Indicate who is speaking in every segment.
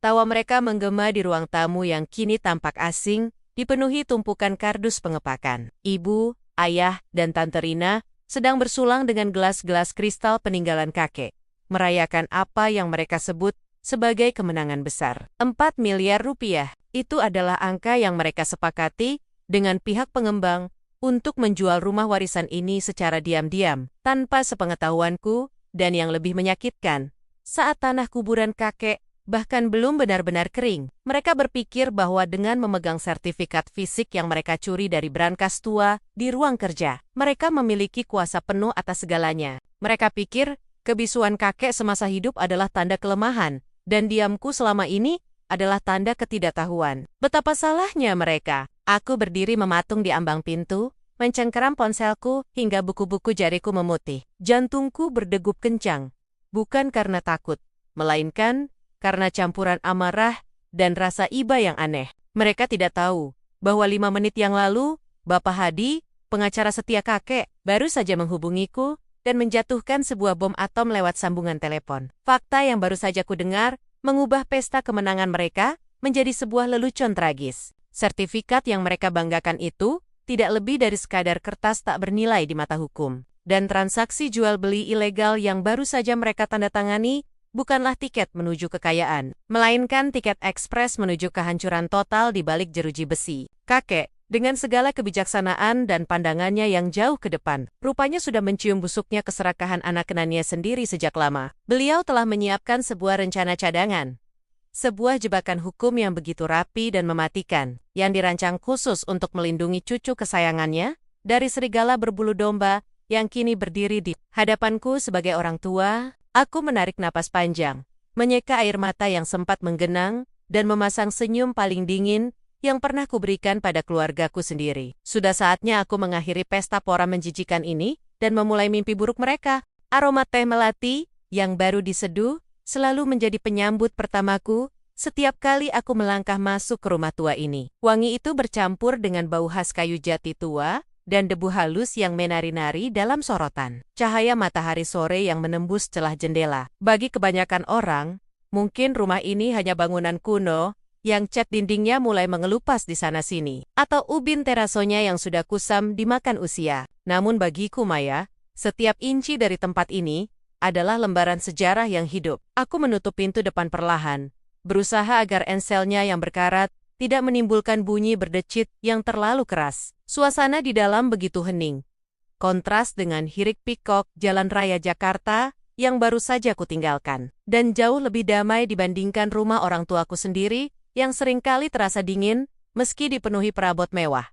Speaker 1: Tawa mereka menggema di ruang tamu yang kini tampak asing, dipenuhi tumpukan kardus pengepakan. Ibu, ayah, dan Tante Rina sedang bersulang dengan gelas-gelas kristal peninggalan kakek, merayakan apa yang mereka sebut sebagai kemenangan besar. 4 miliar rupiah, itu adalah angka yang mereka sepakati dengan pihak pengembang untuk menjual rumah warisan ini secara diam-diam, tanpa sepengetahuanku, dan yang lebih menyakitkan, saat tanah kuburan kakek bahkan belum benar-benar kering. Mereka berpikir bahwa dengan memegang sertifikat fisik yang mereka curi dari brankas tua di ruang kerja, mereka memiliki kuasa penuh atas segalanya. Mereka pikir kebisuan kakek semasa hidup adalah tanda kelemahan, dan diamku selama ini adalah tanda ketidaktahuan. Betapa salahnya mereka. Aku berdiri mematung di ambang pintu, mencengkeram ponselku hingga buku-buku jariku memutih. Jantungku berdegup kencang, bukan karena takut, melainkan karena campuran amarah dan rasa iba yang aneh. Mereka tidak tahu bahwa 5 menit yang lalu, Bapak Hadi, pengacara setia kakek, baru saja menghubungiku dan menjatuhkan sebuah bom atom lewat sambungan telepon. Fakta yang baru saja kudengar mengubah pesta kemenangan mereka menjadi sebuah lelucon tragis. Sertifikat yang mereka banggakan itu tidak lebih dari sekadar kertas tak bernilai di mata hukum. Dan transaksi jual-beli ilegal yang baru saja mereka tanda tangani bukanlah tiket menuju kekayaan, melainkan tiket ekspres menuju kehancuran total di balik jeruji besi. Kakek, dengan segala kebijaksanaan dan pandangannya yang jauh ke depan, rupanya sudah mencium busuknya keserakahan anak kenannya sendiri sejak lama. Beliau telah menyiapkan sebuah rencana cadangan. Sebuah jebakan hukum yang begitu rapi dan mematikan, yang dirancang khusus untuk melindungi cucu kesayangannya dari serigala berbulu domba yang kini berdiri di hadapanku sebagai orang tua. Aku menarik napas panjang, menyeka air mata yang sempat menggenang, dan memasang senyum paling dingin yang pernah kuberikan pada keluargaku sendiri. Sudah saatnya aku mengakhiri pesta pora menjijikan ini dan memulai mimpi buruk mereka. Aroma teh melati yang baru diseduh selalu menjadi penyambut pertamaku setiap kali aku melangkah masuk ke rumah tua ini. Wangi itu bercampur dengan bau khas kayu jati tua dan debu halus yang menari-nari dalam sorotan cahaya matahari sore yang menembus celah jendela. Bagi kebanyakan orang, mungkin rumah ini hanya bangunan kuno yang cat dindingnya mulai mengelupas di sana-sini, atau ubin terasonya yang sudah kusam dimakan usia. Namun bagiku, Maya, setiap inci dari tempat ini adalah lembaran sejarah yang hidup. Aku menutup pintu depan perlahan, berusaha agar enselnya yang berkarat tidak menimbulkan bunyi berdecit yang terlalu keras. Suasana di dalam begitu hening, kontras dengan hiruk-pikuk jalan raya Jakarta yang baru saja kutinggalkan, dan jauh lebih damai dibandingkan rumah orang tuaku sendiri yang seringkali terasa dingin meski dipenuhi perabot mewah.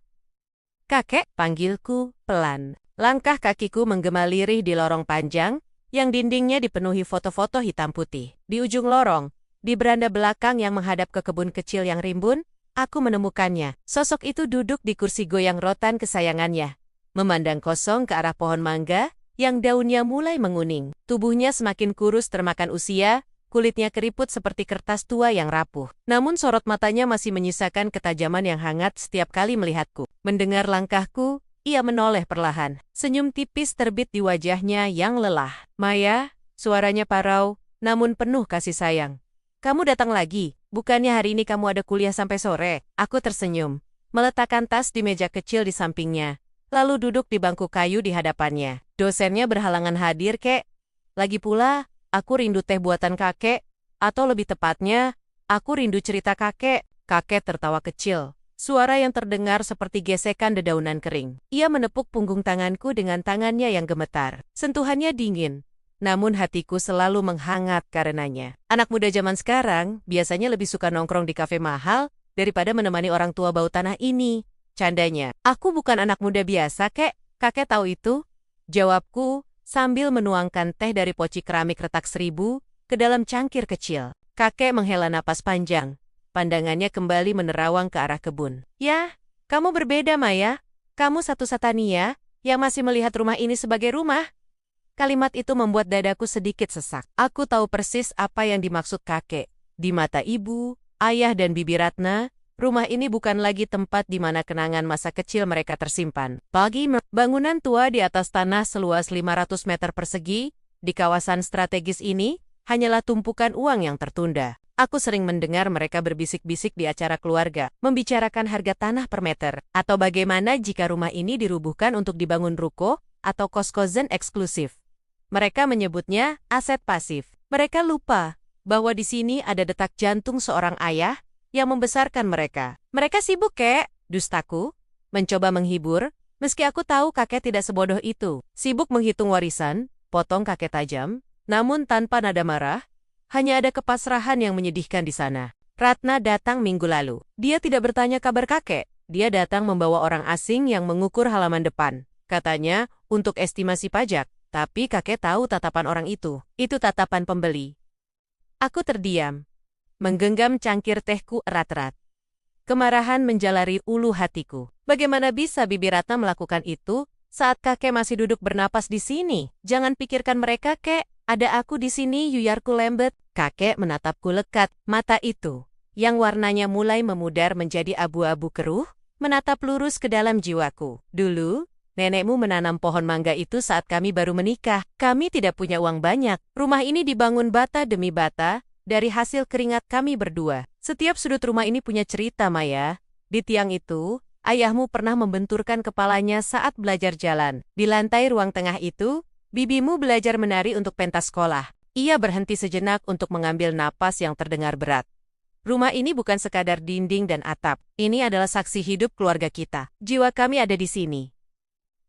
Speaker 1: Kakek, panggilku pelan. Langkah kakiku menggema lirih di lorong panjang yang dindingnya dipenuhi foto-foto hitam putih. Di ujung lorong, di beranda belakang yang menghadap ke kebun kecil yang rimbun, aku menemukannya. Sosok itu duduk di kursi goyang rotan kesayangannya, memandang kosong ke arah pohon mangga yang daunnya mulai menguning. Tubuhnya semakin kurus termakan usia, kulitnya keriput seperti kertas tua yang rapuh. Namun sorot matanya masih menyisakan ketajaman yang hangat setiap kali melihatku. Mendengar langkahku, ia menoleh perlahan. Senyum tipis terbit di wajahnya yang lelah. Maya, suaranya parau, namun penuh kasih sayang. Kamu datang lagi, bukannya hari ini kamu ada kuliah sampai sore? Aku tersenyum, meletakkan tas di meja kecil di sampingnya, lalu duduk di bangku kayu di hadapannya. Dosennya berhalangan hadir, Kek. Lagi pula, aku rindu teh buatan kakek, atau lebih tepatnya, aku rindu cerita kakek. Kakek tertawa kecil. Suara yang terdengar seperti gesekan dedaunan kering. Ia menepuk punggung tanganku dengan tangannya yang gemetar. Sentuhannya dingin, namun hatiku selalu menghangat karenanya. Anak muda zaman sekarang biasanya lebih suka nongkrong di kafe mahal daripada menemani orang tua bau tanah ini. Candanya, aku bukan anak muda biasa, Kek. Kakek tahu itu? Jawabku, sambil menuangkan teh dari poci keramik retak 1000 ke dalam cangkir kecil. Kakek menghela napas panjang. Pandangannya kembali menerawang ke arah kebun. Ya, kamu berbeda, Maya. Kamu satu-satunya yang masih melihat rumah ini sebagai rumah. Kalimat itu membuat dadaku sedikit sesak. Aku tahu persis apa yang dimaksud kakek. Di mata ibu, ayah, dan bibi Ratna, rumah ini bukan lagi tempat di mana kenangan masa kecil mereka tersimpan. Bangunan tua di atas tanah seluas 500 meter persegi, di kawasan strategis ini, hanyalah tumpukan uang yang tertunda. Aku sering mendengar mereka berbisik-bisik di acara keluarga, membicarakan harga tanah per meter, atau bagaimana jika rumah ini dirubuhkan untuk dibangun ruko atau kos-kosan eksklusif. Mereka menyebutnya aset pasif. Mereka lupa bahwa di sini ada detak jantung seorang ayah yang membesarkan mereka. Mereka sibuk, kek, dustaku, mencoba menghibur, meski aku tahu kakek tidak sebodoh itu. Sibuk menghitung warisan, potong kakek tajam, namun tanpa nada marah. Hanya ada kepasrahan yang menyedihkan di sana. Ratna datang minggu lalu. Dia tidak bertanya kabar kakek. Dia datang membawa orang asing yang mengukur halaman depan. Katanya, untuk estimasi pajak. Tapi kakek tahu tatapan orang itu. Itu tatapan pembeli. Aku terdiam. Menggenggam cangkir tehku erat-erat. Kemarahan menjalari ulu hatiku. Bagaimana bisa Bibi Ratna melakukan itu saat kakek masih duduk bernapas di sini? Jangan pikirkan mereka, kek. Ada aku di sini, yuyarku lembet. Kakek menatapku lekat. Mata itu, yang warnanya mulai memudar menjadi abu-abu keruh, menatap lurus ke dalam jiwaku. Dulu, nenekmu menanam pohon mangga itu saat kami baru menikah. Kami tidak punya uang banyak. Rumah ini dibangun bata demi bata, dari hasil keringat kami berdua. Setiap sudut rumah ini punya cerita, Maya. Di tiang itu, ayahmu pernah membenturkan kepalanya saat belajar jalan. Di lantai ruang tengah itu, bibimu belajar menari untuk pentas sekolah. Ia berhenti sejenak untuk mengambil napas yang terdengar berat. Rumah ini bukan sekadar dinding dan atap. Ini adalah saksi hidup keluarga kita. Jiwa kami ada di sini.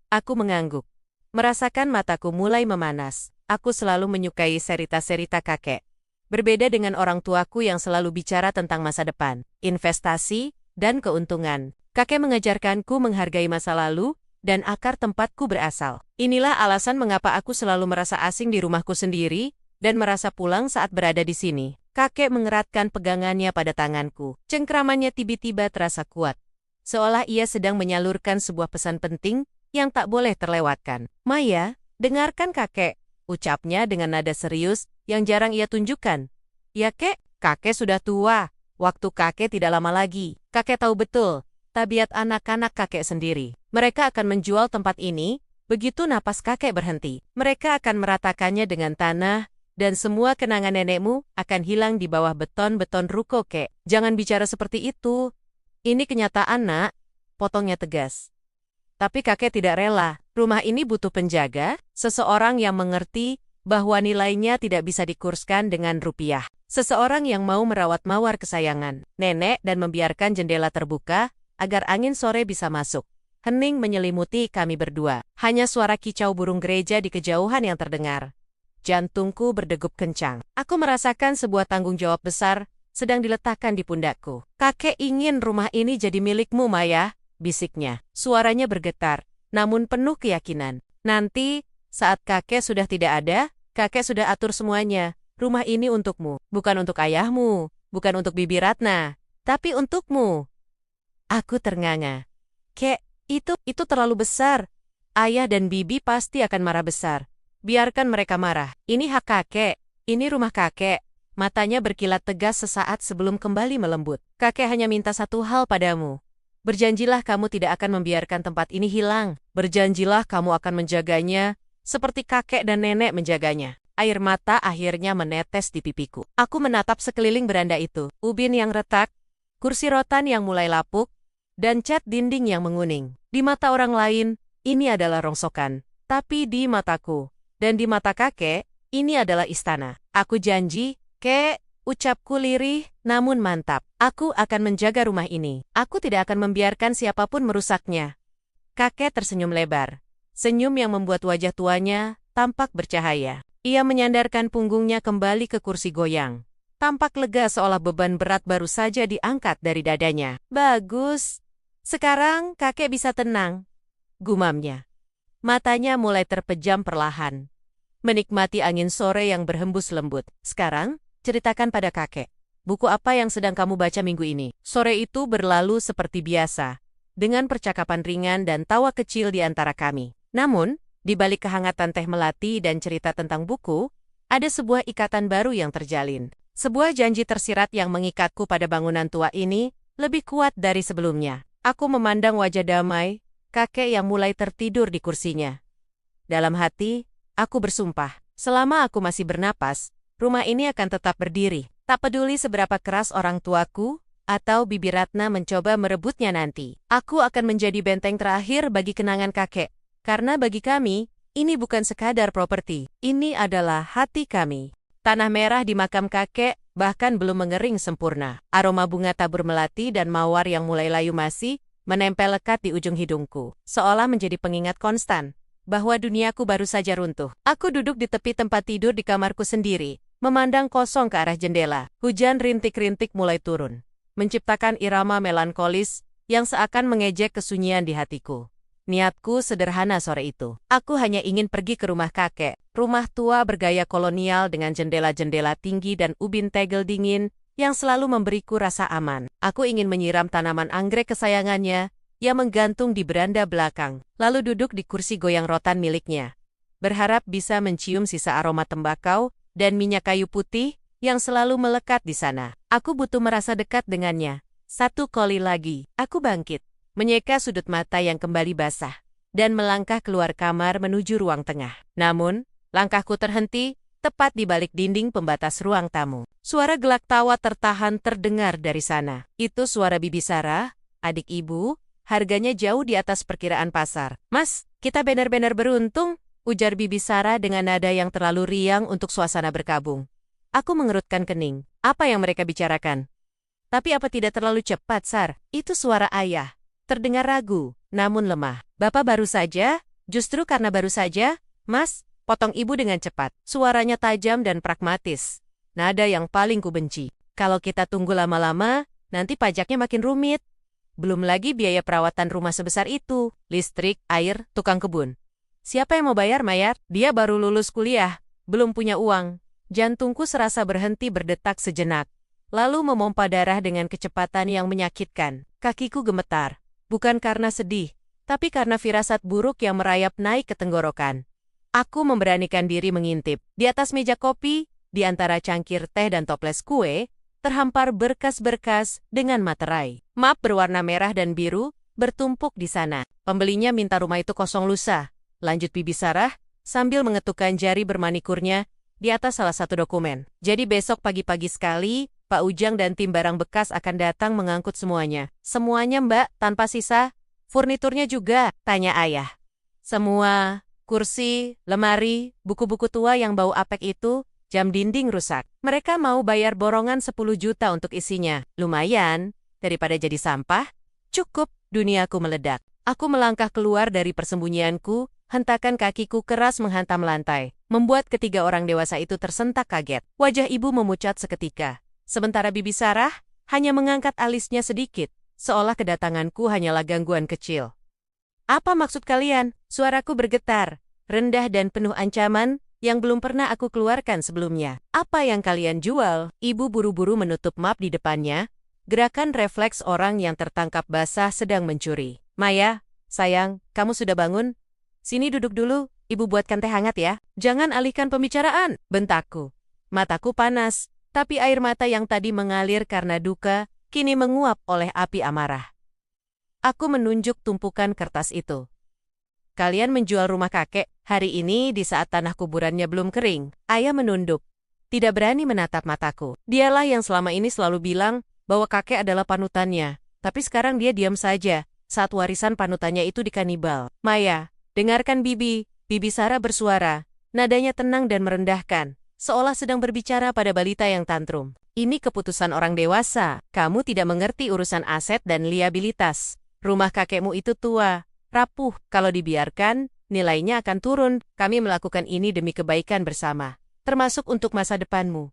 Speaker 1: Aku mengangguk. Merasakan mataku mulai memanas. Aku selalu menyukai cerita-cerita kakek. Berbeda dengan orang tuaku yang selalu bicara tentang masa depan, investasi, dan keuntungan. Kakek mengajarkanku menghargai masa lalu dan akar tempatku berasal. Inilah alasan mengapa aku selalu merasa asing di rumahku sendiri dan merasa pulang saat berada di sini. Kakek mengeratkan pegangannya pada tanganku. Cengkramannya tiba-tiba terasa kuat. Seolah ia sedang menyalurkan sebuah pesan penting yang tak boleh terlewatkan. Maya, dengarkan kakek, ucapnya dengan nada serius yang jarang ia tunjukkan. Ya kek, kakek sudah tua. Waktu kakek tidak lama lagi. Kakek tahu betul tabiat anak-anak kakek sendiri. Mereka akan menjual tempat ini, begitu napas kakek berhenti. Mereka akan meratakannya dengan tanah, dan semua kenangan nenekmu akan hilang di bawah beton-beton ruko, kek. Jangan bicara seperti itu. Ini kenyataan, nak, potongnya tegas. Tapi kakek tidak rela. Rumah ini butuh penjaga, seseorang yang mengerti bahwa nilainya tidak bisa dikurskan dengan rupiah. Seseorang yang mau merawat mawar kesayangan nenek dan membiarkan jendela terbuka agar angin sore bisa masuk. Hening menyelimuti kami berdua. Hanya suara kicau burung gereja di kejauhan yang terdengar. Jantungku berdegup kencang. Aku merasakan sebuah tanggung jawab besar sedang diletakkan di pundakku. Kakek ingin rumah ini jadi milikmu, Maya, bisiknya. Suaranya bergetar, namun penuh keyakinan. Nanti, saat kakek sudah tidak ada, kakek sudah atur semuanya. Rumah ini untukmu, bukan untuk ayahmu, bukan untuk Bibi Ratna, tapi untukmu. Aku ternganga. Kek, itu terlalu besar. Ayah dan Bibi pasti akan marah besar. Biarkan mereka marah. Ini hak kakek. Ini rumah kakek. Matanya berkilat tegas sesaat sebelum kembali melembut. Kakek hanya minta satu hal padamu. Berjanjilah kamu tidak akan membiarkan tempat ini hilang. Berjanjilah kamu akan menjaganya seperti kakek dan nenek menjaganya. Air mata akhirnya menetes di pipiku. Aku menatap sekeliling beranda itu. Ubin yang retak, kursi rotan yang mulai lapuk, dan cat dinding yang menguning. Di mata orang lain, ini adalah rongsokan. Tapi di mataku, dan di mata kakek, ini adalah istana. Aku janji, kek, ucapku lirih, namun mantap. Aku akan menjaga rumah ini. Aku tidak akan membiarkan siapapun merusaknya. Kakek tersenyum lebar. Senyum yang membuat wajah tuanya tampak bercahaya. Ia menyandarkan punggungnya kembali ke kursi goyang. Tampak lega seolah beban berat baru saja diangkat dari dadanya. Bagus. Sekarang kakek bisa tenang. Gumamnya. Matanya mulai terpejam perlahan. Menikmati angin sore yang berhembus lembut. Sekarang, ceritakan pada kakek. Buku apa yang sedang kamu baca minggu ini? Sore itu berlalu seperti biasa, dengan percakapan ringan dan tawa kecil di antara kami. Namun, di balik kehangatan teh melati dan cerita tentang buku, ada sebuah ikatan baru yang terjalin. Sebuah janji tersirat yang mengikatku pada bangunan tua ini lebih kuat dari sebelumnya. Aku memandang wajah damai, kakek yang mulai tertidur di kursinya. Dalam hati, aku bersumpah, selama aku masih bernapas, rumah ini akan tetap berdiri. Tak peduli seberapa keras orang tuaku, atau Bibi Ratna mencoba merebutnya nanti. Aku akan menjadi benteng terakhir bagi kenangan kakek. Karena bagi kami, ini bukan sekadar properti. Ini adalah hati kami. Tanah merah di makam kakek bahkan belum mengering sempurna. Aroma bunga tabur melati dan mawar yang mulai layu masih menempel lekat di ujung hidungku. Seolah menjadi pengingat konstan bahwa duniaku baru saja runtuh. Aku duduk di tepi tempat tidur di kamarku sendiri, memandang kosong ke arah jendela. Hujan rintik-rintik mulai turun, menciptakan irama melankolis yang seakan mengejek kesunyian di hatiku. Niatku sederhana sore itu. Aku hanya ingin pergi ke rumah kakek, rumah tua bergaya kolonial dengan jendela-jendela tinggi dan ubin tegel dingin yang selalu memberiku rasa aman. Aku ingin menyiram tanaman anggrek kesayangannya yang menggantung di beranda belakang, lalu duduk di kursi goyang rotan miliknya, berharap bisa mencium sisa aroma tembakau dan minyak kayu putih yang selalu melekat di sana. Aku butuh merasa dekat dengannya. Satu kali lagi, aku bangkit, menyeka sudut mata yang kembali basah, dan melangkah keluar kamar menuju ruang tengah. Namun, langkahku terhenti tepat di balik dinding pembatas ruang tamu. Suara gelak tawa tertahan terdengar dari sana. Itu suara Bibi Sarah, adik ibu, harganya jauh di atas perkiraan pasar. "Mas, kita benar-benar beruntung," ujar Bibi Sarah dengan nada yang terlalu riang untuk suasana berkabung. Aku mengerutkan kening. Apa yang mereka bicarakan? Tapi apa tidak terlalu cepat, Sar? Itu suara ayah. Terdengar ragu, namun lemah. "Bapak baru saja? Justru karena baru saja, Mas," potong ibu dengan cepat. Suaranya tajam dan pragmatis. Nada yang paling kubenci. "Kalau kita tunggu lama-lama, nanti pajaknya makin rumit. Belum lagi biaya perawatan rumah sebesar itu. Listrik, air, tukang kebun. Siapa yang mau bayar, Mayat? Dia baru lulus kuliah, belum punya uang." Jantungku serasa berhenti berdetak sejenak, lalu memompa darah dengan kecepatan yang menyakitkan. Kakiku gemetar. Bukan karena sedih, tapi karena firasat buruk yang merayap naik ke tenggorokan. Aku memberanikan diri mengintip. Di atas meja kopi, di antara cangkir teh dan toples kue, terhampar berkas-berkas dengan materai. Map berwarna merah dan biru bertumpuk di sana. "Pembelinya minta rumah itu kosong lusa," lanjut Bibi Sarah, sambil mengetukkan jari bermanikurnya di atas salah satu dokumen. "Jadi besok pagi-pagi sekali, Pak Ujang dan tim barang bekas akan datang mengangkut semuanya." "Semuanya, Mbak, tanpa sisa? Furniturnya juga?" tanya ayah. "Semua. Kursi, lemari, buku-buku tua yang bau apek itu, jam dinding rusak. Mereka mau bayar borongan 10 juta untuk isinya. Lumayan, daripada jadi sampah." "Cukup," duniaku meledak. Aku melangkah keluar dari persembunyianku, hentakan kakiku keras menghantam lantai, membuat ketiga orang dewasa itu tersentak kaget. Wajah ibu memucat seketika. Sementara Bibi Sarah hanya mengangkat alisnya sedikit, seolah kedatanganku hanyalah gangguan kecil. "Apa maksud kalian?" Suaraku bergetar, rendah dan penuh ancaman yang belum pernah aku keluarkan sebelumnya. "Apa yang kalian jual?" Ibu buru-buru menutup map di depannya, gerakan refleks orang yang tertangkap basah sedang mencuri. "Maya, sayang, kamu sudah bangun? Sini duduk dulu, ibu buatkan teh hangat ya." "Jangan alihkan pembicaraan," bentakku. Mataku panas, tapi air mata yang tadi mengalir karena duka, kini menguap oleh api amarah. Aku menunjuk tumpukan kertas itu. "Kalian menjual rumah kakek hari ini di saat tanah kuburannya belum kering." Ayah menunduk, tidak berani menatap mataku. Dialah yang selama ini selalu bilang bahwa kakek adalah panutannya, tapi sekarang dia diam saja saat warisan panutannya itu dikanibal. "Maya, dengarkan Bibi." Bibi Sarah bersuara, nadanya tenang dan merendahkan, seolah sedang berbicara pada balita yang tantrum. "Ini keputusan orang dewasa. Kamu tidak mengerti urusan aset dan liabilitas. Rumah kakekmu itu tua, rapuh. Kalau dibiarkan, nilainya akan turun. Kami melakukan ini demi kebaikan bersama, termasuk untuk masa depanmu."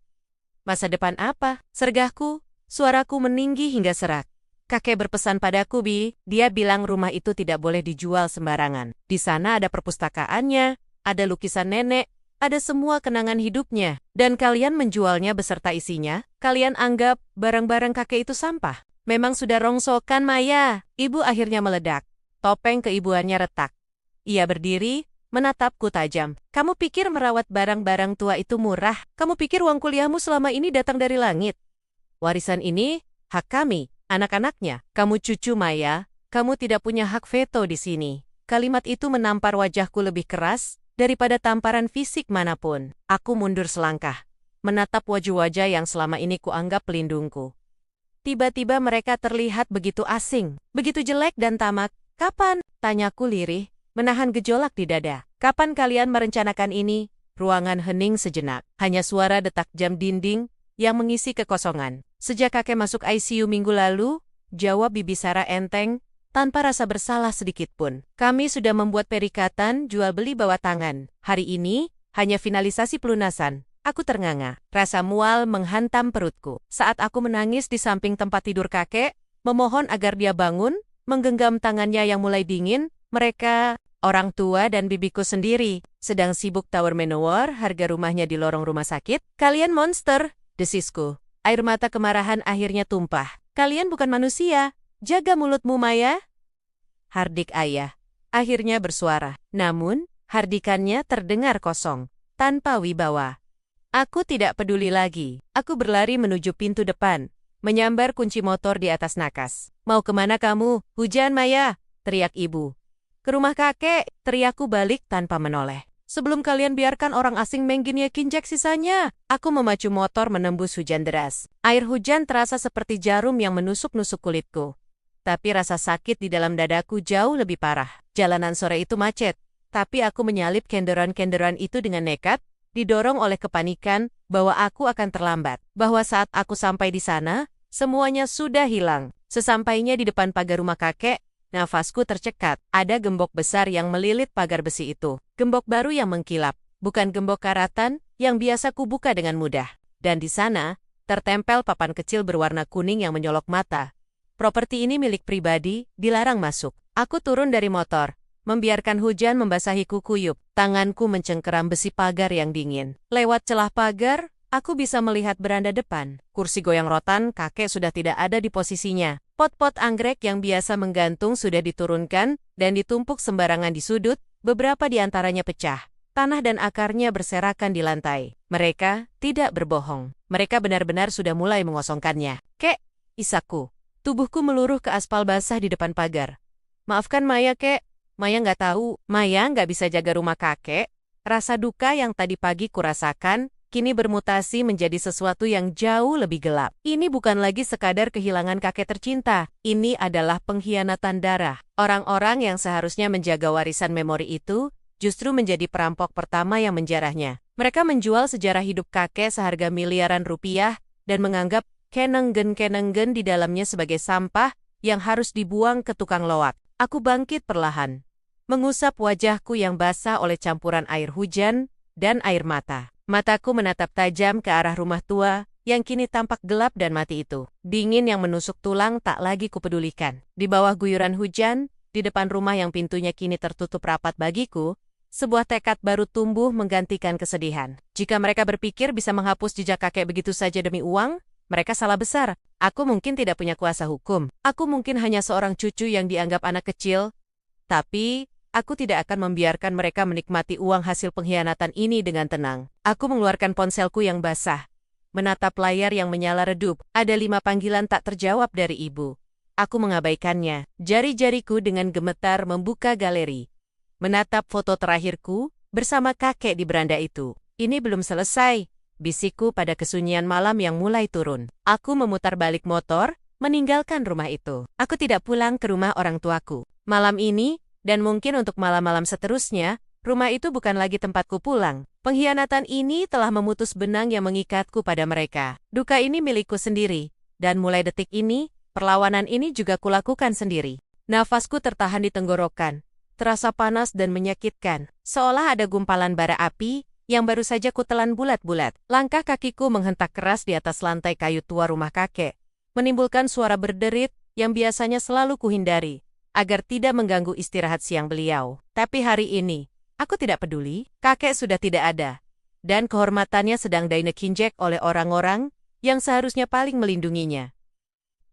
Speaker 1: "Masa depan apa?" sergahku, suaraku meninggi hingga serak. "Kakek berpesan padaku, Bi. Dia bilang rumah itu tidak boleh dijual sembarangan. Di sana ada perpustakaannya, ada lukisan nenek, ada semua kenangan hidupnya. Dan kalian menjualnya beserta isinya? Kalian anggap barang-barang kakek itu sampah?" "Memang sudah rongsokan, Maya." Ibu akhirnya meledak. Topeng keibuannya retak. Ia berdiri, menatapku tajam. "Kamu pikir merawat barang-barang tua itu murah? Kamu pikir uang kuliahmu selama ini datang dari langit? Warisan ini hak kami, anak-anaknya. Kamu cucu Maya, kamu tidak punya hak veto di sini." Kalimat itu menampar wajahku lebih keras daripada tamparan fisik manapun. Aku mundur selangkah. menatap wajah-wajah yang selama ini kuanggap pelindungku. Tiba-tiba mereka terlihat begitu asing, begitu jelek dan tamak. Kapan? Tanyaku lirih, menahan gejolak di dada. Kapan kalian merencanakan ini? Ruangan hening sejenak. Hanya suara detak jam dinding yang mengisi kekosongan. Sejak kakek masuk ICU minggu lalu, jawab Bibi Sarah enteng, tanpa rasa bersalah sedikit pun. Kami sudah membuat perikatan jual beli bawah tangan. Hari ini, hanya finalisasi pelunasan. Aku ternganga. Rasa mual menghantam perutku. Saat aku menangis di samping tempat tidur kakek, memohon agar dia bangun, menggenggam tangannya yang mulai dingin, mereka, orang tua dan bibiku sendiri, sedang sibuk tawar menawar harga rumahnya di lorong rumah sakit. Kalian monster, desisku. Air mata kemarahan akhirnya tumpah. Kalian bukan manusia. Jaga mulutmu, Maya. Hardik ayah akhirnya bersuara. Namun, hardikannya terdengar kosong, tanpa wibawa. Aku tidak peduli lagi. Aku berlari menuju pintu depan, menyambar kunci motor di atas nakas. Mau kemana kamu? Hujan, Maya, teriak ibu. Ke rumah kakek, teriakku balik tanpa menoleh. Sebelum kalian biarkan orang asing mengginjek sisanya, aku memacu motor menembus hujan deras. Air hujan terasa seperti jarum yang menusuk-nusuk kulitku. Tapi rasa sakit di dalam dadaku jauh lebih parah. Jalanan sore itu macet, tapi aku menyalip kendaraan-kendaraan itu dengan nekat, didorong oleh kepanikan bahwa aku akan terlambat. Bahwa saat aku sampai di sana, semuanya sudah hilang. Sesampainya di depan pagar rumah kakek, nafasku tercekat. Ada gembok besar yang melilit pagar besi itu. Gembok baru yang mengkilap, bukan gembok karatan yang biasa kubuka dengan mudah. Dan di sana, tertempel papan kecil berwarna kuning yang menyolok mata. Properti ini milik pribadi, dilarang masuk. Aku turun dari motor, membiarkan hujan membasahi kukuyup. Tanganku mencengkeram besi pagar yang dingin. Lewat celah pagar, aku bisa melihat beranda depan. Kursi goyang rotan kakek sudah tidak ada di posisinya. Pot-pot anggrek yang biasa menggantung sudah diturunkan dan ditumpuk sembarangan di sudut, beberapa di antaranya pecah. Tanah dan akarnya berserakan di lantai. Mereka tidak berbohong. Mereka benar-benar sudah mulai mengosongkannya. Kek, isaku. Tubuhku meluruh ke aspal basah di depan pagar. Maafkan Maya, kek. Maya nggak tahu. Maya nggak bisa jaga rumah kakek. Rasa duka yang tadi pagi kurasakan, kini bermutasi menjadi sesuatu yang jauh lebih gelap. Ini bukan lagi sekadar kehilangan kakek tercinta. Ini adalah pengkhianatan darah. Orang-orang yang seharusnya menjaga warisan memori itu, justru menjadi perampok pertama yang menjarahnya. Mereka menjual sejarah hidup kakek seharga miliaran rupiah, dan menganggap kenenggen-kenenggen di dalamnya sebagai sampah yang harus dibuang ke tukang loak. Aku bangkit perlahan, mengusap wajahku yang basah oleh campuran air hujan dan air mata. Mataku menatap tajam ke arah rumah tua yang kini tampak gelap dan mati itu. Dingin yang menusuk tulang tak lagi kupedulikan. Di bawah guyuran hujan, di depan rumah yang pintunya kini tertutup rapat bagiku, sebuah tekad baru tumbuh menggantikan kesedihan. Jika mereka berpikir bisa menghapus jejak kakek begitu saja demi uang, mereka salah besar. Aku mungkin tidak punya kuasa hukum. Aku mungkin hanya seorang cucu yang dianggap anak kecil. Tapi, aku tidak akan membiarkan mereka menikmati uang hasil pengkhianatan ini dengan tenang. Aku mengeluarkan ponselku yang basah. Menatap layar yang menyala redup. Ada 5 panggilan tak terjawab dari ibu. Aku mengabaikannya. Jari-jariku dengan gemetar membuka galeri. Menatap foto terakhirku bersama kakek di beranda itu. Ini belum selesai. Bisikku pada kesunyian malam yang mulai turun. Aku memutar balik motor, meninggalkan rumah itu. Aku tidak pulang ke rumah orang tuaku. Malam ini, dan mungkin untuk malam-malam seterusnya, rumah itu bukan lagi tempatku pulang. Pengkhianatan ini telah memutus benang yang mengikatku pada mereka. Duka ini milikku sendiri, dan mulai detik ini, perlawanan ini juga kulakukan sendiri. Nafasku tertahan di tenggorokan, terasa panas dan menyakitkan, seolah ada gumpalan bara api yang baru saja kutelan bulat-bulat. Langkah kakiku menghentak keras di atas lantai kayu tua rumah kakek, menimbulkan suara berderit yang biasanya selalu kuhindari, agar tidak mengganggu istirahat siang beliau. Tapi hari ini, aku tidak peduli, kakek sudah tidak ada, dan kehormatannya sedang diinjek oleh orang-orang yang seharusnya paling melindunginya.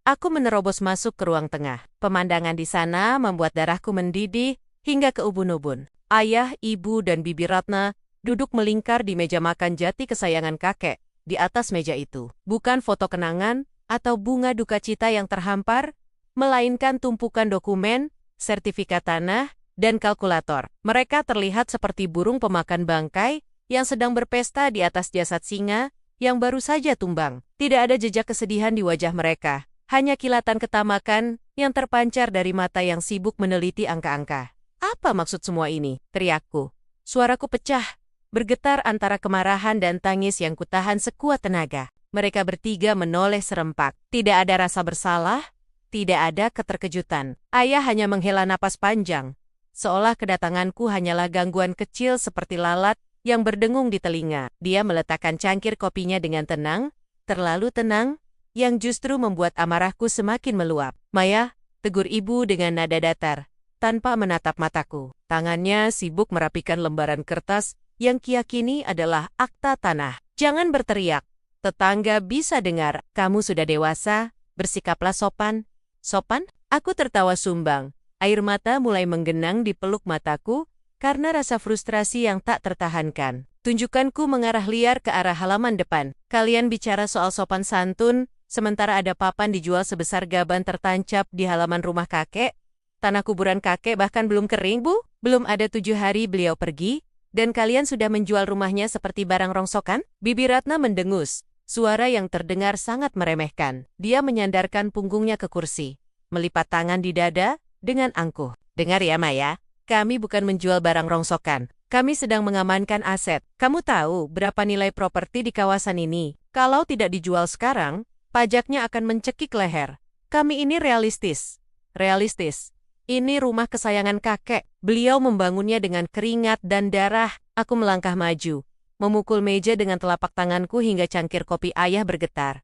Speaker 1: Aku menerobos masuk ke ruang tengah. Pemandangan di sana membuat darahku mendidih hingga ke ubun-ubun. Ayah, ibu, dan Bibi Ratna duduk melingkar di meja makan jati kesayangan kakek. Di atas meja itu, bukan foto kenangan atau bunga duka cita yang terhampar, melainkan tumpukan dokumen, sertifikat tanah, dan kalkulator. Mereka terlihat seperti burung pemakan bangkai yang sedang berpesta di atas jasad singa yang baru saja tumbang. Tidak ada jejak kesedihan di wajah mereka, hanya kilatan ketamakan yang terpancar dari mata yang sibuk meneliti angka-angka. Apa maksud semua ini? Teriakku. Suaraku pecah, bergetar antara kemarahan dan tangis yang kutahan sekuat tenaga. Mereka bertiga menoleh serempak. Tidak ada rasa bersalah, tidak ada keterkejutan. Ayah hanya menghela napas panjang, seolah kedatanganku hanyalah gangguan kecil seperti lalat yang berdengung di telinga. Dia meletakkan cangkir kopinya dengan tenang, terlalu tenang, yang justru membuat amarahku semakin meluap. Maya, tegur ibu dengan nada datar, tanpa menatap mataku. Tangannya sibuk merapikan lembaran kertas yang kiyakini adalah akta tanah. Jangan berteriak. Tetangga bisa dengar. Kamu sudah dewasa, bersikaplah sopan. Sopan? Aku tertawa sumbang. Air mata mulai menggenang di peluk mataku karena rasa frustrasi yang tak tertahankan. Tunjukkanku mengarah liar ke arah halaman depan. Kalian bicara soal sopan santun, sementara ada papan dijual sebesar gaban tertancap di halaman rumah kakek. Tanah kuburan kakek bahkan belum kering, Bu. Belum ada 7 hari beliau pergi, dan kalian sudah menjual rumahnya seperti barang rongsokan? Bibi Ratna mendengus. Suara yang terdengar sangat meremehkan. Dia menyandarkan punggungnya ke kursi, melipat tangan di dada dengan angkuh. Dengar ya, Maya, kami bukan menjual barang rongsokan. Kami sedang mengamankan aset. Kamu tahu berapa nilai properti di kawasan ini? Kalau tidak dijual sekarang, pajaknya akan mencekik leher. Kami ini realistis. Realistis. Ini rumah kesayangan kakek. Beliau membangunnya dengan keringat dan darah. Aku melangkah maju, memukul meja dengan telapak tanganku hingga cangkir kopi ayah bergetar.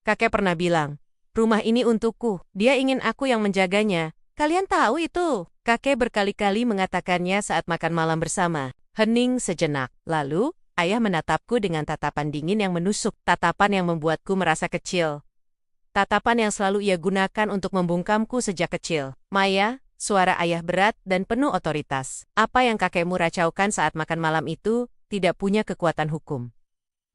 Speaker 1: Kakek pernah bilang, rumah ini untukku. Dia ingin aku yang menjaganya. Kalian tahu itu? Kakek berkali-kali mengatakannya saat makan malam bersama. Hening sejenak. Lalu, ayah menatapku dengan tatapan dingin yang menusuk. Tatapan yang membuatku merasa kecil. Tatapan yang selalu ia gunakan untuk membungkamku sejak kecil. Maya, suara ayah berat dan penuh otoritas. Apa yang kakekmu racaukan saat makan malam itu tidak punya kekuatan hukum.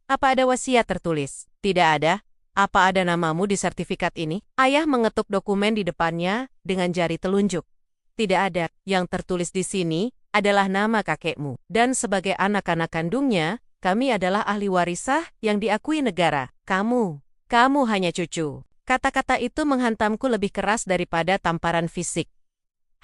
Speaker 1: Apa ada wasiat tertulis? Tidak ada. Apa ada namamu di sertifikat ini? Ayah mengetuk dokumen di depannya dengan jari telunjuk. Tidak ada. Yang tertulis di sini adalah nama kakekmu. Dan sebagai anak-anak kandungnya, kami adalah ahli warisah yang diakui negara. Kamu hanya cucu. Kata-kata itu menghantamku lebih keras daripada tamparan fisik.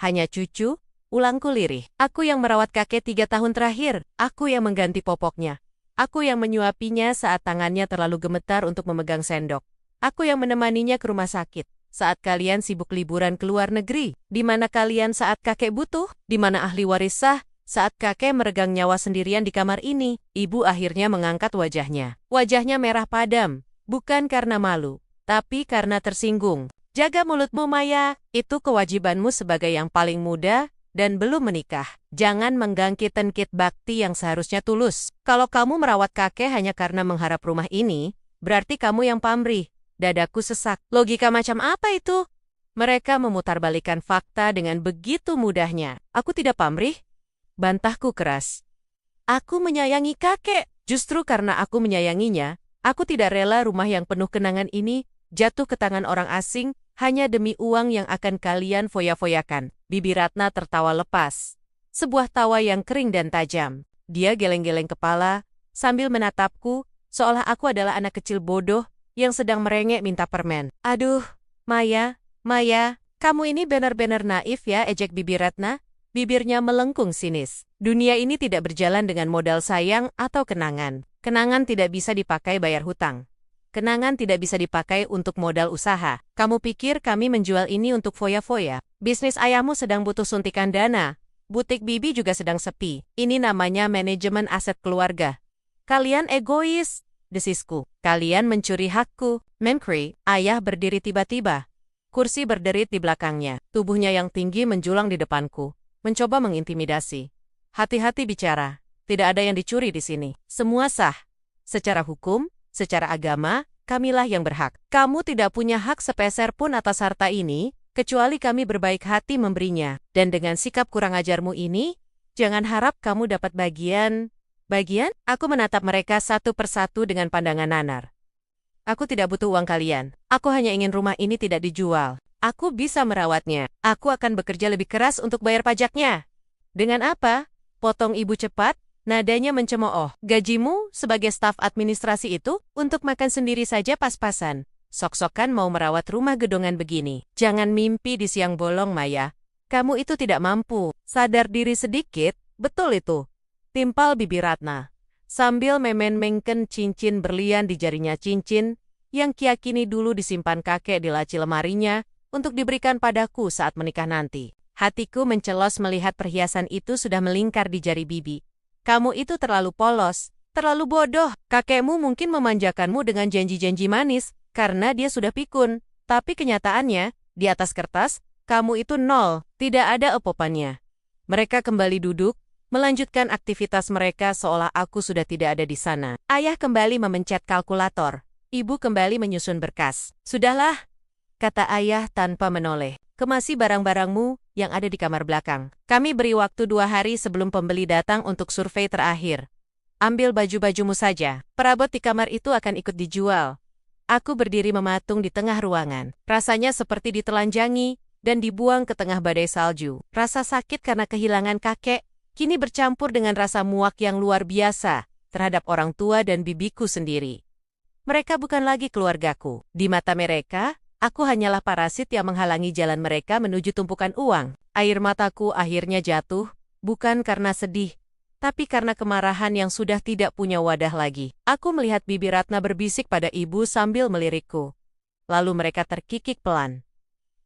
Speaker 1: Hanya cucu? Ulangku lirih. Aku yang merawat kakek 3 tahun terakhir. Aku yang mengganti popoknya. Aku yang menyuapinya saat tangannya terlalu gemetar untuk memegang sendok. Aku yang menemaninya ke rumah sakit. Saat kalian sibuk liburan ke luar negeri. Di mana kalian saat kakek butuh? Di mana ahli warisah saat kakek meregang nyawa sendirian di kamar ini? Ibu akhirnya mengangkat wajahnya. Wajahnya merah padam. Bukan karena malu, tapi karena tersinggung. Jaga mulutmu, Maya. Itu kewajibanmu sebagai yang paling muda dan belum menikah. Jangan menggangkit-tengkit bakti yang seharusnya tulus. Kalau kamu merawat kakek hanya karena mengharap rumah ini, berarti kamu yang pamrih. Dadaku sesak. Logika macam apa itu? Mereka memutarbalikkan fakta dengan begitu mudahnya. Aku tidak pamrih? Bantahku keras. Aku menyayangi kakek. Justru karena aku menyayanginya, aku tidak rela rumah yang penuh kenangan ini jatuh ke tangan orang asing hanya demi uang yang akan kalian foya-foyakan. Bibi Ratna tertawa lepas. Sebuah tawa yang kering dan tajam. Dia geleng-geleng kepala sambil menatapku seolah aku adalah anak kecil bodoh yang sedang merengek minta permen. Aduh, Maya, kamu ini benar-benar naif ya, ejek Bibi Ratna. Bibirnya melengkung sinis. Dunia ini tidak berjalan dengan modal sayang atau kenangan. Kenangan tidak bisa dipakai bayar hutang. Kenangan tidak bisa dipakai untuk modal usaha. Kamu pikir kami menjual ini untuk foya-foya? Bisnis ayahmu sedang butuh suntikan dana. Butik Bibi juga sedang sepi. Ini namanya manajemen aset keluarga. Kalian egois, desisku. Kalian mencuri hakku. Menkri, ayah berdiri tiba-tiba. Kursi berderit di belakangnya. Tubuhnya yang tinggi menjulang di depanku. Mencoba mengintimidasi. Hati-hati bicara. Tidak ada yang dicuri di sini. Semua sah. Secara hukum, secara agama, kamilah yang berhak. Kamu tidak punya hak sepeser pun atas harta ini, kecuali kami berbaik hati memberinya. Dan dengan sikap kurang ajarmu ini, jangan harap kamu dapat bagian. Bagian? Aku menatap mereka satu persatu dengan pandangan nanar. Aku tidak butuh uang kalian. Aku hanya ingin rumah ini tidak dijual. Aku bisa merawatnya. Aku akan bekerja lebih keras untuk bayar pajaknya. Dengan apa? Potong ibu cepat? Nadanya mencemooh. Gajimu sebagai staf administrasi itu untuk makan sendiri saja pas-pasan. Sok-sokan mau merawat rumah gedongan begini. Jangan mimpi di siang bolong, Maya. Kamu itu tidak mampu. Sadar diri sedikit, betul itu. Timpal bibir Ratna. Sambil memen-mengken cincin berlian di jarinya, cincin yang kiakini dulu disimpan kakek di laci lemarinya untuk diberikan padaku saat menikah nanti. Hatiku mencelos melihat perhiasan itu sudah melingkar di jari bibi. Kamu itu terlalu polos, terlalu bodoh. Kakekmu mungkin memanjakanmu dengan janji-janji manis karena dia sudah pikun. Tapi kenyataannya, di atas kertas, kamu itu nol, tidak ada apa-apanya. Mereka kembali duduk, melanjutkan aktivitas mereka seolah aku sudah tidak ada di sana. Ayah kembali memencet kalkulator. Ibu kembali menyusun berkas. Sudahlah, kata ayah tanpa menoleh. Kemasi barang-barangmu yang ada di kamar belakang. Kami beri waktu 2 hari sebelum pembeli datang untuk survei terakhir. Ambil baju-bajumu saja. Perabot di kamar itu akan ikut dijual. Aku berdiri mematung di tengah ruangan. Rasanya seperti ditelanjangi dan dibuang ke tengah badai salju. Rasa sakit karena kehilangan kakek kini bercampur dengan rasa muak yang luar biasa terhadap orang tua dan bibiku sendiri. Mereka bukan lagi keluargaku. Di mata mereka, aku hanyalah parasit yang menghalangi jalan mereka menuju tumpukan uang. Air mataku akhirnya jatuh, bukan karena sedih, tapi karena kemarahan yang sudah tidak punya wadah lagi. Aku melihat bibi Ratna berbisik pada ibu sambil melirikku. Lalu mereka terkikik pelan.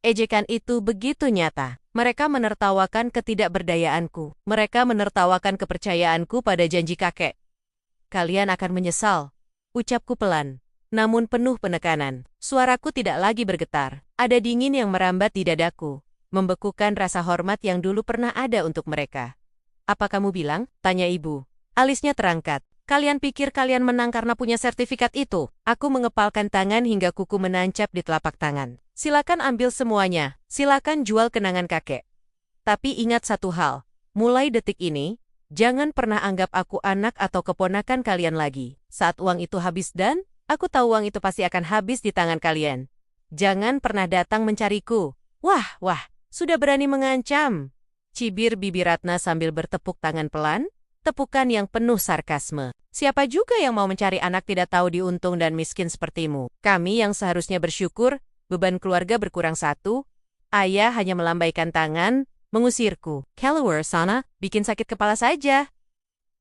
Speaker 1: Ejekan itu begitu nyata. Mereka menertawakan ketidakberdayaanku. Mereka menertawakan kepercayaanku pada janji kakek. Kalian akan menyesal, ucapku pelan. Namun penuh penekanan. Suaraku tidak lagi bergetar. Ada dingin yang merambat di dadaku, membekukan rasa hormat yang dulu pernah ada untuk mereka. Apa kamu bilang? Tanya ibu. Alisnya terangkat. Kalian pikir kalian menang karena punya sertifikat itu? Aku mengepalkan tangan hingga kuku menancap di telapak tangan. Silakan ambil semuanya. Silakan jual kenangan kakek. Tapi ingat satu hal. Mulai detik ini, jangan pernah anggap aku anak atau keponakan kalian lagi. Saat uang itu habis dan aku tahu uang itu pasti akan habis di tangan kalian. Jangan pernah datang mencariku. Wah, sudah berani mengancam. Cibir bibi Ratna sambil bertepuk tangan pelan, tepukan yang penuh sarkasme. Siapa juga yang mau mencari anak tidak tahu diuntung dan miskin sepertimu? Kami yang seharusnya bersyukur, beban keluarga berkurang 1. Ayah hanya melambaikan tangan, mengusirku. Keluar sana, bikin sakit kepala saja.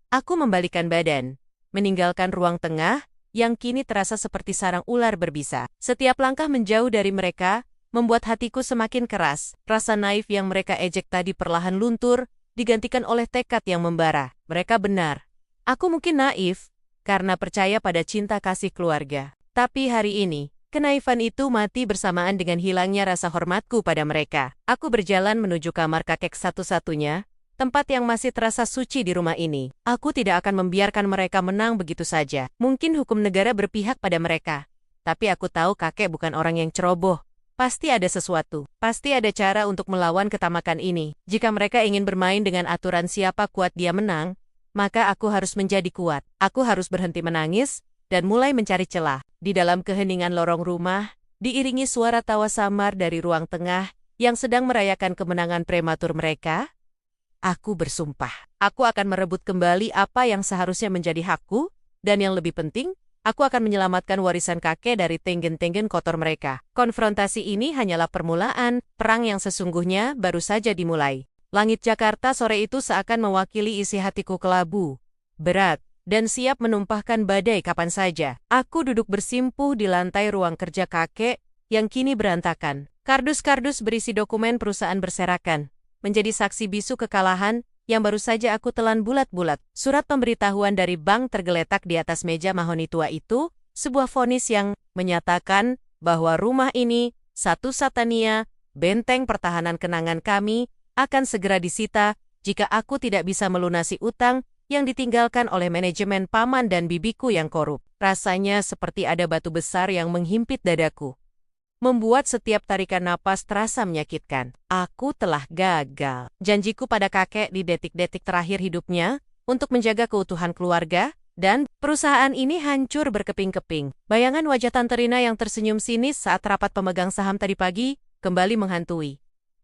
Speaker 1: Aku membalikkan badan, meninggalkan ruang tengah, yang kini terasa seperti sarang ular berbisa. Setiap langkah menjauh dari mereka, membuat hatiku semakin keras. Rasa naif yang mereka ejek tadi perlahan luntur, digantikan oleh tekad yang membara. Mereka benar. Aku mungkin naif, karena percaya pada cinta kasih keluarga. Tapi hari ini, kenaifan itu mati bersamaan dengan hilangnya rasa hormatku pada mereka. Aku berjalan menuju kamar kakek satu-satunya, tempat yang masih terasa suci di rumah ini. Aku tidak akan membiarkan mereka menang begitu saja. Mungkin hukum negara berpihak pada mereka. Tapi aku tahu kakek bukan orang yang ceroboh. Pasti ada sesuatu. Pasti ada cara untuk melawan ketamakan ini. Jika mereka ingin bermain dengan aturan siapa kuat dia menang, maka aku harus menjadi kuat. Aku harus berhenti menangis dan mulai mencari celah. Di dalam keheningan lorong rumah, diiringi suara tawa samar dari ruang tengah yang sedang merayakan kemenangan prematur mereka, aku bersumpah, aku akan merebut kembali apa yang seharusnya menjadi hakku, dan yang lebih penting, aku akan menyelamatkan warisan kakek dari tenggen-tenggen kotor mereka. Konfrontasi ini hanyalah permulaan, perang yang sesungguhnya baru saja dimulai. Langit Jakarta sore itu seakan mewakili isi hatiku kelabu, berat, dan siap menumpahkan badai kapan saja. Aku duduk bersimpuh di lantai ruang kerja kakek yang kini berantakan. Kardus-kardus berisi dokumen perusahaan berserakan, menjadi saksi bisu kekalahan yang baru saja aku telan bulat-bulat. Surat pemberitahuan dari bank tergeletak di atas meja mahoni tua itu, sebuah vonis yang menyatakan bahwa rumah ini, Satu Satania, benteng pertahanan kenangan kami, akan segera disita jika aku tidak bisa melunasi utang yang ditinggalkan oleh manajemen paman dan bibiku yang korup. Rasanya seperti ada batu besar yang menghimpit dadaku, membuat setiap tarikan napas terasa menyakitkan. Aku telah gagal. Janjiku pada kakek di detik-detik terakhir hidupnya untuk menjaga keutuhan keluarga, dan perusahaan ini hancur berkeping-keping. Bayangan wajah Tante Rina yang tersenyum sinis saat rapat pemegang saham tadi pagi kembali menghantui.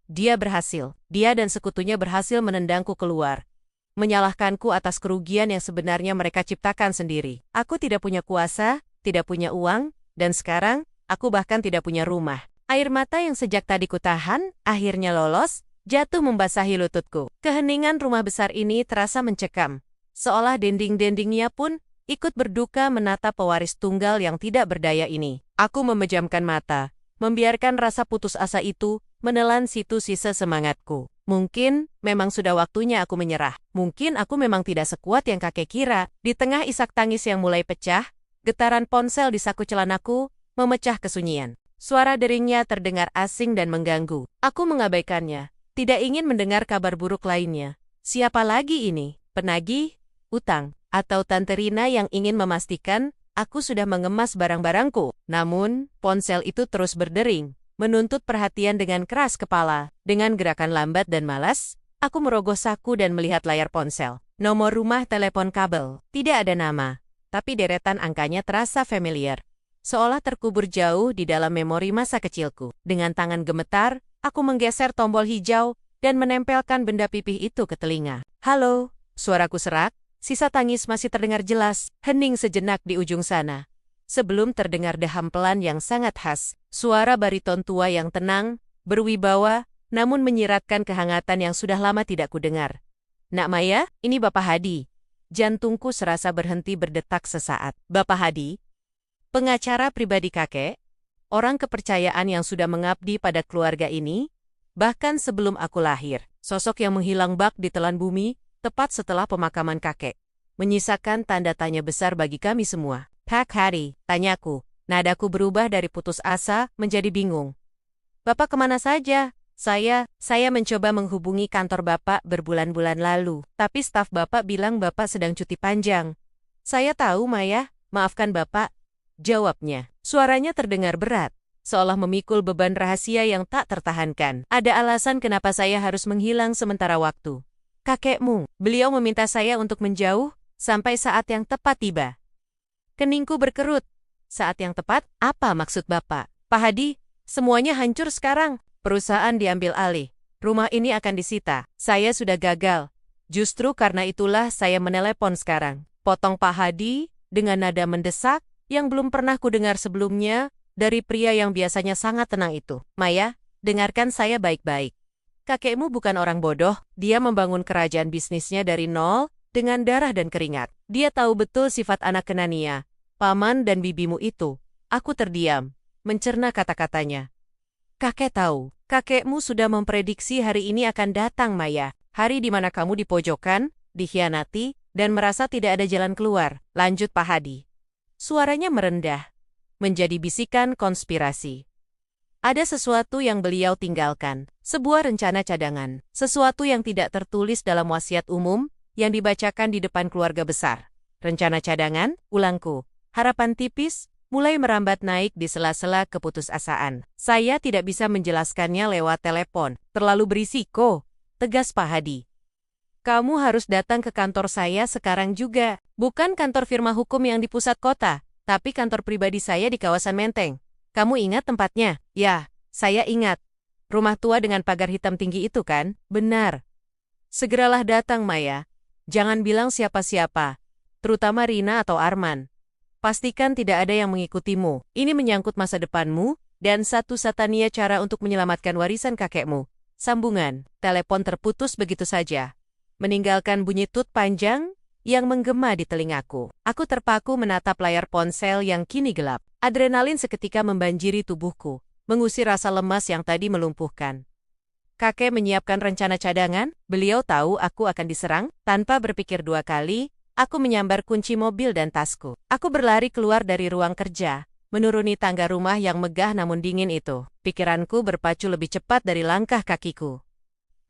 Speaker 1: Dia berhasil. Dia dan sekutunya berhasil menendangku keluar. menyalahkanku atas kerugian yang sebenarnya mereka ciptakan sendiri. Aku tidak punya kuasa, tidak punya uang, dan sekarang, aku bahkan tidak punya rumah. Air mata yang sejak tadi kutahan, akhirnya lolos, jatuh membasahi lututku. Keheningan rumah besar ini terasa mencekam, seolah dinding-dindingnya pun ikut berduka menatap pewaris tunggal yang tidak berdaya ini. Aku memejamkan mata, membiarkan rasa putus asa itu menelan situ sisa semangatku. Mungkin memang sudah waktunya aku menyerah. Mungkin aku memang tidak sekuat yang kakek kira. Di tengah isak tangis yang mulai pecah, getaran ponsel di saku celanaku memecah kesunyian. Suara deringnya terdengar asing dan mengganggu. Aku mengabaikannya. Tidak ingin mendengar kabar buruk lainnya. Siapa lagi ini? Penagih? Utang? Atau Tante Rina yang ingin memastikan aku sudah mengemas barang-barangku? Namun, ponsel itu terus berdering, menuntut perhatian dengan keras kepala. Dengan gerakan lambat dan malas, aku merogoh saku dan melihat layar ponsel. Nomor rumah telepon kabel. Tidak ada nama, tapi deretan angkanya terasa familiar, seolah terkubur jauh di dalam memori masa kecilku. Dengan tangan gemetar, aku menggeser tombol hijau dan menempelkan benda pipih itu ke telinga. Halo, suaraku serak, sisa tangis masih terdengar jelas, hening sejenak di ujung sana. Sebelum terdengar deham pelan yang sangat khas, suara bariton tua yang tenang, berwibawa, namun menyiratkan kehangatan yang sudah lama tidak kudengar. Nak Maya, ini Bapak Hadi. Jantungku serasa berhenti berdetak sesaat. Bapak Hadi, pengacara pribadi kakek, orang kepercayaan yang sudah mengabdi pada keluarga ini, bahkan sebelum aku lahir. Sosok yang menghilang bak di telan bumi, tepat setelah pemakaman kakek, menyisakan tanda tanya besar bagi kami semua. Pak Hadi, tanyaku. Nadaku berubah dari putus asa menjadi bingung. Bapak kemana saja? Saya mencoba menghubungi kantor Bapak berbulan-bulan lalu, tapi staf Bapak bilang Bapak sedang cuti panjang. Saya tahu, Maya, maafkan Bapak, jawabnya. Suaranya terdengar berat, seolah memikul beban rahasia yang tak tertahankan. Ada alasan kenapa saya harus menghilang sementara waktu. Kakekmu, beliau meminta saya untuk menjauh sampai saat yang tepat tiba. Keningku berkerut. Saat yang tepat? Apa maksud Bapak? Pak Hadi, semuanya hancur sekarang. Perusahaan diambil alih. Rumah ini akan disita. Saya sudah gagal. Justru karena itulah saya menelepon sekarang. Potong Pak Hadi dengan nada mendesak yang belum pernah kudengar sebelumnya dari pria yang biasanya sangat tenang itu. Maya, dengarkan saya baik-baik. Kakekmu bukan orang bodoh, dia membangun kerajaan bisnisnya dari nol, dengan darah dan keringat. Dia tahu betul sifat anak Kenania, paman dan bibimu itu. Aku terdiam, mencerna kata-katanya. Kakek tahu, kakekmu sudah memprediksi hari ini akan datang, Maya. Hari di mana kamu dipojokkan, dikhianati, dan merasa tidak ada jalan keluar. Lanjut Pak Hadi. Suaranya merendah, menjadi bisikan konspirasi. Ada sesuatu yang beliau tinggalkan, sebuah rencana cadangan, sesuatu yang tidak tertulis dalam wasiat umum, yang dibacakan di depan keluarga besar. Rencana cadangan, ulangku, harapan tipis, mulai merambat naik di sela-sela keputusasaan. Saya tidak bisa menjelaskannya lewat telepon, terlalu berisiko, tegas Pak Hadi. Kamu harus datang ke kantor saya sekarang juga, bukan kantor firma hukum yang di pusat kota, tapi kantor pribadi saya di kawasan Menteng. Kamu ingat tempatnya? Ya, saya ingat. Rumah tua dengan pagar hitam tinggi itu kan? Benar. Segeralah datang, Maya. Jangan bilang siapa-siapa, terutama Rina atau Arman. Pastikan tidak ada yang mengikutimu. Ini menyangkut masa depanmu, dan satu-satunya cara untuk menyelamatkan warisan kakekmu. Sambungan, telepon terputus begitu saja, meninggalkan bunyi tut panjang yang menggema di telingaku. Aku terpaku menatap layar ponsel yang kini gelap. Adrenalin seketika membanjiri tubuhku, mengusir rasa lemas yang tadi melumpuhkan. Kakek menyiapkan rencana cadangan, beliau tahu aku akan diserang. Tanpa berpikir dua kali, aku menyambar kunci mobil dan tasku. Aku berlari keluar dari ruang kerja, menuruni tangga rumah yang megah namun dingin itu. Pikiranku berpacu lebih cepat dari langkah kakiku.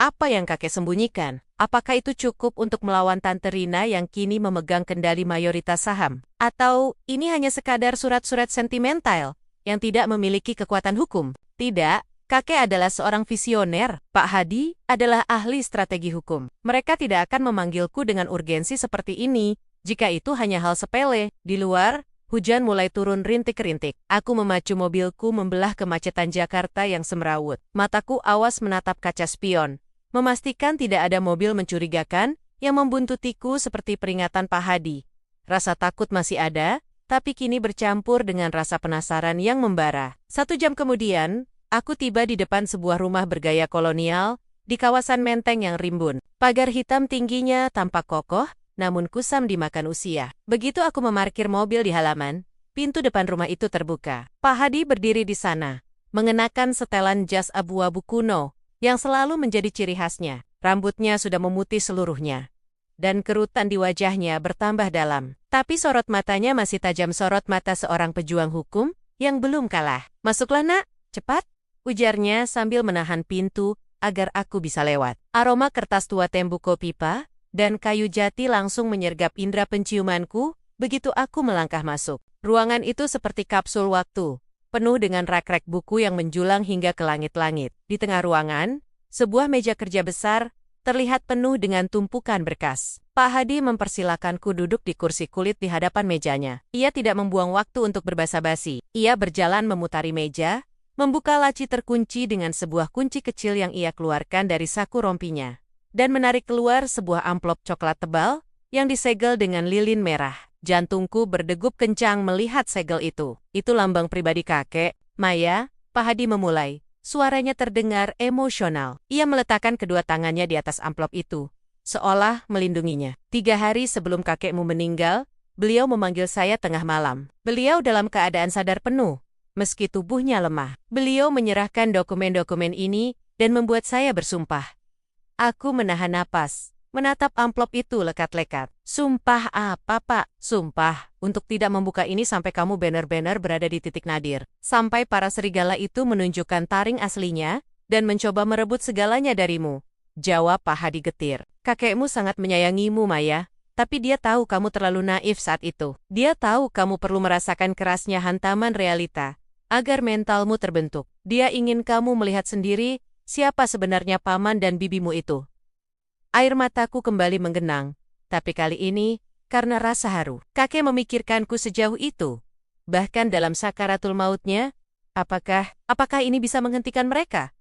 Speaker 1: Apa yang kakek sembunyikan? Apakah itu cukup untuk melawan Tante Rina yang kini memegang kendali mayoritas saham? Atau ini hanya sekadar surat-surat sentimental yang tidak memiliki kekuatan hukum? Tidak, kakek adalah seorang visioner. Pak Hadi adalah ahli strategi hukum. Mereka tidak akan memanggilku dengan urgensi seperti ini jika itu hanya hal sepele. Di luar, hujan mulai turun rintik-rintik. Aku memacu mobilku membelah kemacetan Jakarta yang semrawut. Mataku awas menatap kaca spion, memastikan tidak ada mobil mencurigakan yang membuntutiku seperti peringatan Pak Hadi. Rasa takut masih ada, tapi kini bercampur dengan rasa penasaran yang membara. 1 jam kemudian, aku tiba di depan sebuah rumah bergaya kolonial di kawasan Menteng yang rimbun. Pagar hitam tingginya tampak kokoh, namun kusam dimakan usia. Begitu aku memarkir mobil di halaman, pintu depan rumah itu terbuka. Pak Hadi berdiri di sana, mengenakan setelan jas abu-abu kuno yang selalu menjadi ciri khasnya. Rambutnya sudah memutih seluruhnya, dan kerutan di wajahnya bertambah dalam. Tapi sorot matanya masih tajam, sorot mata seorang pejuang hukum yang belum kalah. "Masuklah nak, cepat," ujarnya sambil menahan pintu agar aku bisa lewat. Aroma kertas tua tembuko pipa dan kayu jati langsung menyergap indera penciumanku begitu aku melangkah masuk. Ruangan itu seperti kapsul waktu, penuh dengan rak-rak buku yang menjulang hingga ke langit-langit. Di tengah ruangan, sebuah meja kerja besar terlihat penuh dengan tumpukan berkas. Pak Hadi mempersilakanku duduk di kursi kulit di hadapan mejanya. Ia tidak membuang waktu untuk berbasa-basi. Ia berjalan memutari meja, membuka laci terkunci dengan sebuah kunci kecil yang ia keluarkan dari saku rompinya, dan menarik keluar sebuah amplop coklat tebal yang disegel dengan lilin merah. Jantungku berdegup kencang melihat segel itu. "Itu lambang pribadi kakek, Maya," Pak Hadi memulai. Suaranya terdengar emosional. Ia meletakkan kedua tangannya di atas amplop itu, seolah melindunginya. "3 hari sebelum kakekmu meninggal, beliau memanggil saya tengah malam. Beliau dalam keadaan sadar penuh, meski tubuhnya lemah. Beliau menyerahkan dokumen-dokumen ini dan membuat saya bersumpah." Aku menahan napas, menatap amplop itu lekat-lekat. "Sumpah apa, Pak?" "Sumpah untuk tidak membuka ini sampai kamu benar-benar berada di titik nadir. Sampai para serigala itu menunjukkan taring aslinya dan mencoba merebut segalanya darimu," jawab Pak Hadi getir. "Kakekmu sangat menyayangimu, Maya, tapi dia tahu kamu terlalu naif saat itu. Dia tahu kamu perlu merasakan kerasnya hantaman realita agar mentalmu terbentuk. Dia ingin kamu melihat sendiri siapa sebenarnya paman dan bibimu itu." Air mataku kembali menggenang, tapi kali ini karena rasa haru. Kakek memikirkanku sejauh itu. Bahkan dalam sakaratul mautnya, apakah ini bisa menghentikan mereka?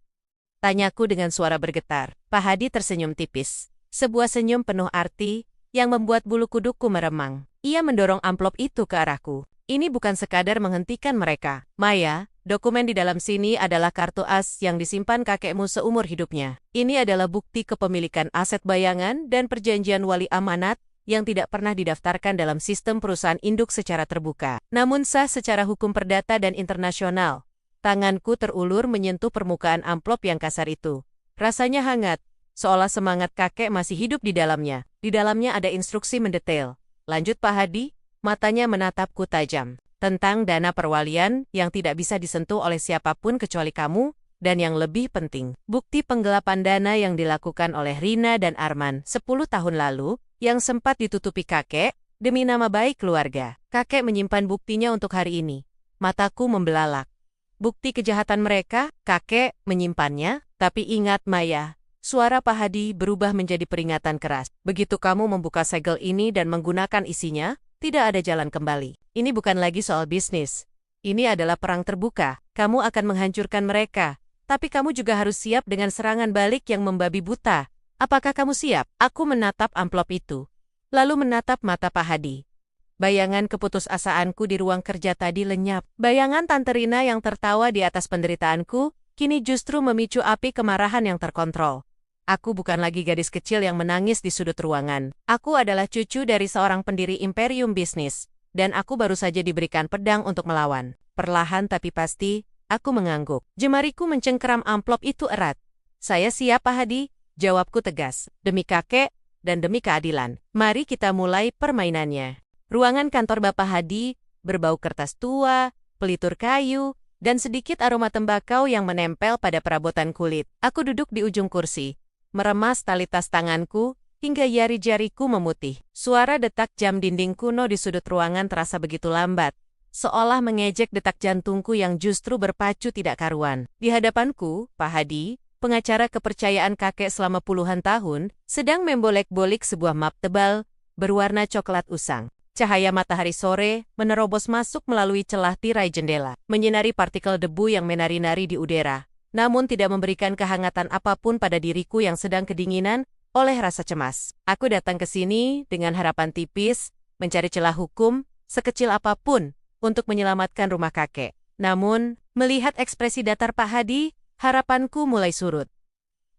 Speaker 1: Tanyaku dengan suara bergetar. Pak Hadi tersenyum tipis. Sebuah senyum penuh arti yang membuat bulu kudukku meremang. Ia mendorong amplop itu ke arahku. "Ini bukan sekadar menghentikan mereka, Maya. Dokumen di dalam sini adalah kartu as yang disimpan kakekmu seumur hidupnya. Ini adalah bukti kepemilikan aset bayangan dan perjanjian wali amanat yang tidak pernah didaftarkan dalam sistem perusahaan induk secara terbuka, namun sah secara hukum perdata dan internasional." Tanganku terulur menyentuh permukaan amplop yang kasar itu. Rasanya hangat, seolah semangat kakek masih hidup di dalamnya. Di dalamnya ada instruksi mendetail. Lanjut Pak Hadi, matanya menatapku tajam. "Tentang dana perwalian yang tidak bisa disentuh oleh siapapun kecuali kamu, dan yang lebih penting, bukti penggelapan dana yang dilakukan oleh Rina dan Arman 10 tahun lalu, yang sempat ditutupi kakek, demi nama baik keluarga. Kakek menyimpan buktinya untuk hari ini." Mataku membelalak. Bukti kejahatan mereka, kakek menyimpannya, tapi ingat Maya. Suara Pak Hadi berubah menjadi peringatan keras. "Begitu kamu membuka segel ini dan menggunakan isinya, tidak ada jalan kembali. Ini bukan lagi soal bisnis. Ini adalah perang terbuka. Kamu akan menghancurkan mereka, tapi kamu juga harus siap dengan serangan balik yang membabi buta. Apakah kamu siap?" Aku menatap amplop itu, lalu menatap mata Pak Hadi. Bayangan keputusasaanku di ruang kerja tadi lenyap. Bayangan Tante Rina yang tertawa di atas penderitaanku, kini justru memicu api kemarahan yang terkontrol. Aku bukan lagi gadis kecil yang menangis di sudut ruangan. Aku adalah cucu dari seorang pendiri imperium bisnis, dan aku baru saja diberikan pedang untuk melawan. Perlahan tapi pasti, aku mengangguk. Jemariku mencengkeram amplop itu erat. "Saya siap, Pak Hadi," jawabku tegas. "Demi kakek dan demi keadilan. Mari kita mulai permainannya." Ruangan kantor Bapak Hadi berbau kertas tua, pelitur kayu, dan sedikit aroma tembakau yang menempel pada perabotan kulit. Aku duduk di ujung kursi, meremas tali tas tanganku, hingga jari-jariku memutih. Suara detak jam dinding kuno di sudut ruangan terasa begitu lambat, seolah mengejek detak jantungku yang justru berpacu tidak karuan. Di hadapanku, Pak Hadi, pengacara kepercayaan kakek selama puluhan tahun, sedang membolek-bolik sebuah map tebal berwarna coklat usang. Cahaya matahari sore menerobos masuk melalui celah tirai jendela, menyinari partikel debu yang menari-nari di udara, namun tidak memberikan kehangatan apapun pada diriku yang sedang kedinginan oleh rasa cemas. Aku datang ke sini dengan harapan tipis, mencari celah hukum, sekecil apapun, untuk menyelamatkan rumah kakek. Namun, melihat ekspresi datar Pak Hadi, harapanku mulai surut.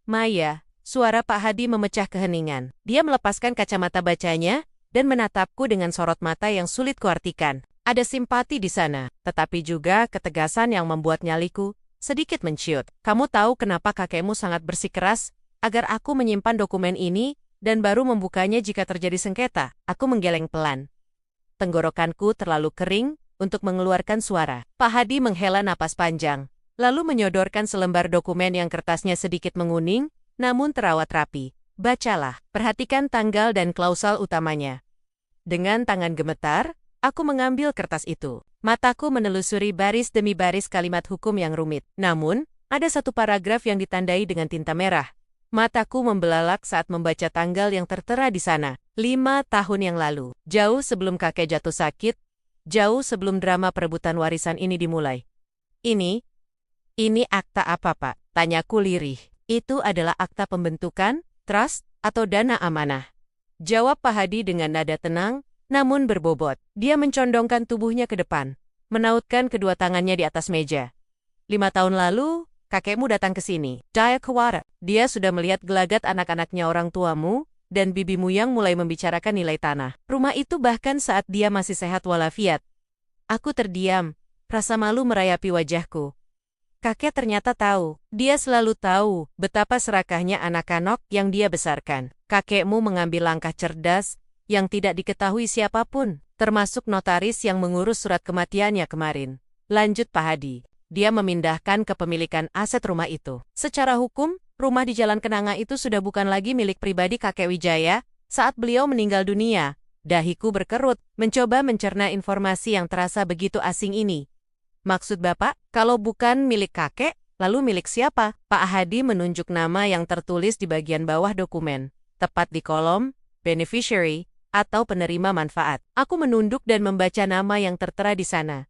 Speaker 1: Maya, suara Pak Hadi memecah keheningan. Dia melepaskan kacamata bacanya dan menatapku dengan sorot mata yang sulit kuartikan. Ada simpati di sana, tetapi juga ketegasan yang membuat nyaliku sedikit menciut. Kamu tahu kenapa kakekmu sangat bersikeras agar aku menyimpan dokumen ini dan baru membukanya jika terjadi sengketa? Aku menggeleng pelan. Tenggorokanku terlalu kering untuk mengeluarkan suara. Pak Hadi menghela napas panjang, lalu menyodorkan selembar dokumen yang kertasnya sedikit menguning, namun terawat rapi. Bacalah, perhatikan tanggal dan klausal utamanya. Dengan tangan gemetar, aku mengambil kertas itu. Mataku menelusuri baris demi baris kalimat hukum yang rumit. Namun, ada satu paragraf yang ditandai dengan tinta merah. Mataku membelalak saat membaca tanggal yang tertera di sana. 5 tahun yang lalu, jauh sebelum kakek jatuh sakit, jauh sebelum drama perebutan warisan ini dimulai. Ini akta apa, Pak? Tanyaku lirih. Itu adalah akta pembentukan, trust, atau dana amanah. Jawab Pak Hadi dengan nada tenang, namun berbobot. Dia mencondongkan tubuhnya ke depan, menautkan kedua tangannya di atas meja. 5 tahun lalu, kakekmu datang ke sini. Jayakwara. Dia sudah melihat gelagat anak-anaknya orang tuamu, dan bibimu yang mulai membicarakan nilai tanah. Rumah itu bahkan saat dia masih sehat walafiat. Aku terdiam, rasa malu merayapi wajahku. Kakek ternyata tahu. Dia selalu tahu betapa serakahnya anak-anak yang dia besarkan. Kakekmu mengambil langkah cerdas yang tidak diketahui siapapun, termasuk notaris yang mengurus surat kematiannya kemarin. Lanjut Pak Hadi. Dia memindahkan kepemilikan aset rumah itu. Secara hukum, rumah di Jalan Kenanga itu sudah bukan lagi milik pribadi kakek Wijaya saat beliau meninggal dunia. Dahiku berkerut, mencoba mencerna informasi yang terasa begitu asing ini. Maksud Bapak, kalau bukan milik kakek, lalu milik siapa? Pak Hadi menunjuk nama yang tertulis di bagian bawah dokumen, tepat di kolom beneficiary atau penerima manfaat. Aku menunduk dan membaca nama yang tertera di sana.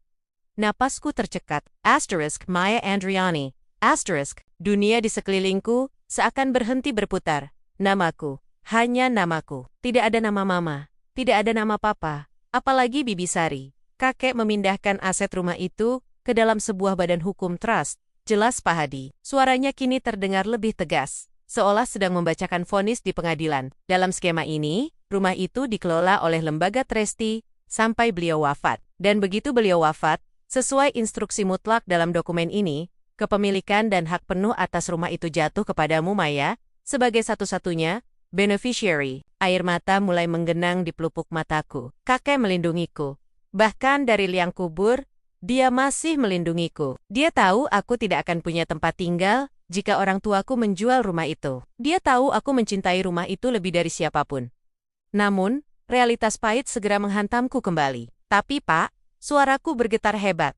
Speaker 1: Napasku tercekat. Asterisk Maya Andriani. Asterisk, dunia di sekelilingku seakan berhenti berputar. Namaku, hanya namaku. Tidak ada nama mama, tidak ada nama papa, apalagi Bibi Sari. Kakek memindahkan aset rumah itu ke dalam sebuah badan hukum trust. Jelas Pak Hadi. Suaranya kini terdengar lebih tegas, seolah sedang membacakan vonis di pengadilan. Dalam skema ini, rumah itu dikelola oleh lembaga tresti sampai beliau wafat. Dan begitu beliau wafat, sesuai instruksi mutlak dalam dokumen ini, kepemilikan dan hak penuh atas rumah itu jatuh kepadamu Maya, sebagai satu-satunya beneficiary. Air mata mulai menggenang di pelupuk mataku. Kakek melindungiku. Bahkan dari liang kubur, dia masih melindungiku. Dia tahu aku tidak akan punya tempat tinggal jika orang tuaku menjual rumah itu. Dia tahu aku mencintai rumah itu lebih dari siapapun. Namun, realitas pahit segera menghantamku kembali. Tapi Pak, suaraku bergetar hebat.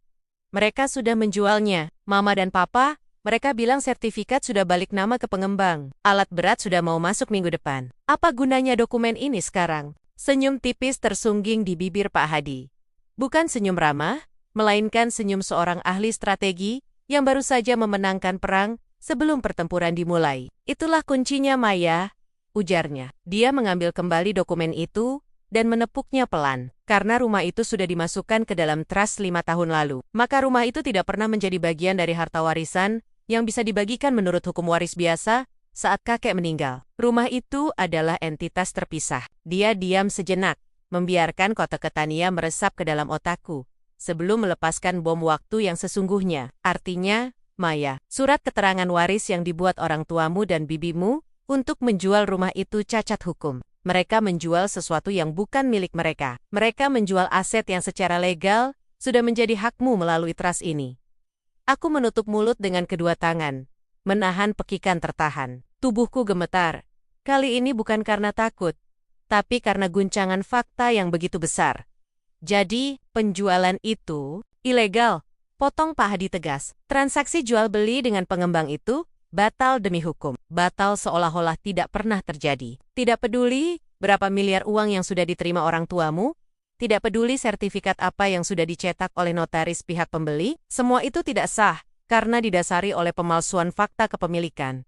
Speaker 1: Mereka sudah menjualnya. Mama dan Papa, mereka bilang sertifikat sudah balik nama ke pengembang. Alat berat sudah mau masuk minggu depan. Apa gunanya dokumen ini sekarang? Senyum tipis tersungging di bibir Pak Hadi. Bukan senyum ramah, melainkan senyum seorang ahli strategi yang baru saja memenangkan perang sebelum pertempuran dimulai. Itulah kuncinya Maya, ujarnya. Dia mengambil kembali dokumen itu dan menepuknya pelan. Karena rumah itu sudah dimasukkan ke dalam trust 5 tahun lalu, maka rumah itu tidak pernah menjadi bagian dari harta warisan yang bisa dibagikan menurut hukum waris biasa saat kakek meninggal. Rumah itu adalah entitas terpisah. Dia diam sejenak, membiarkan kotak ketania meresap ke dalam otakku, sebelum melepaskan bom waktu yang sesungguhnya. Artinya, Maya, surat keterangan waris yang dibuat orang tuamu dan bibimu untuk menjual rumah itu cacat hukum. Mereka menjual sesuatu yang bukan milik mereka. Mereka menjual aset yang secara legal sudah menjadi hakmu melalui trust ini. Aku menutup mulut dengan kedua tangan, menahan pekikan tertahan. Tubuhku gemetar. Kali ini bukan karena takut, tapi karena guncangan fakta yang begitu besar. Jadi, penjualan itu ilegal. Potong Pak Hadi tegas. Transaksi jual-beli dengan pengembang itu batal demi hukum. Batal seolah-olah tidak pernah terjadi. Tidak peduli berapa miliar uang yang sudah diterima orang tuamu, tidak peduli sertifikat apa yang sudah dicetak oleh notaris pihak pembeli, semua itu tidak sah karena didasari oleh pemalsuan fakta kepemilikan.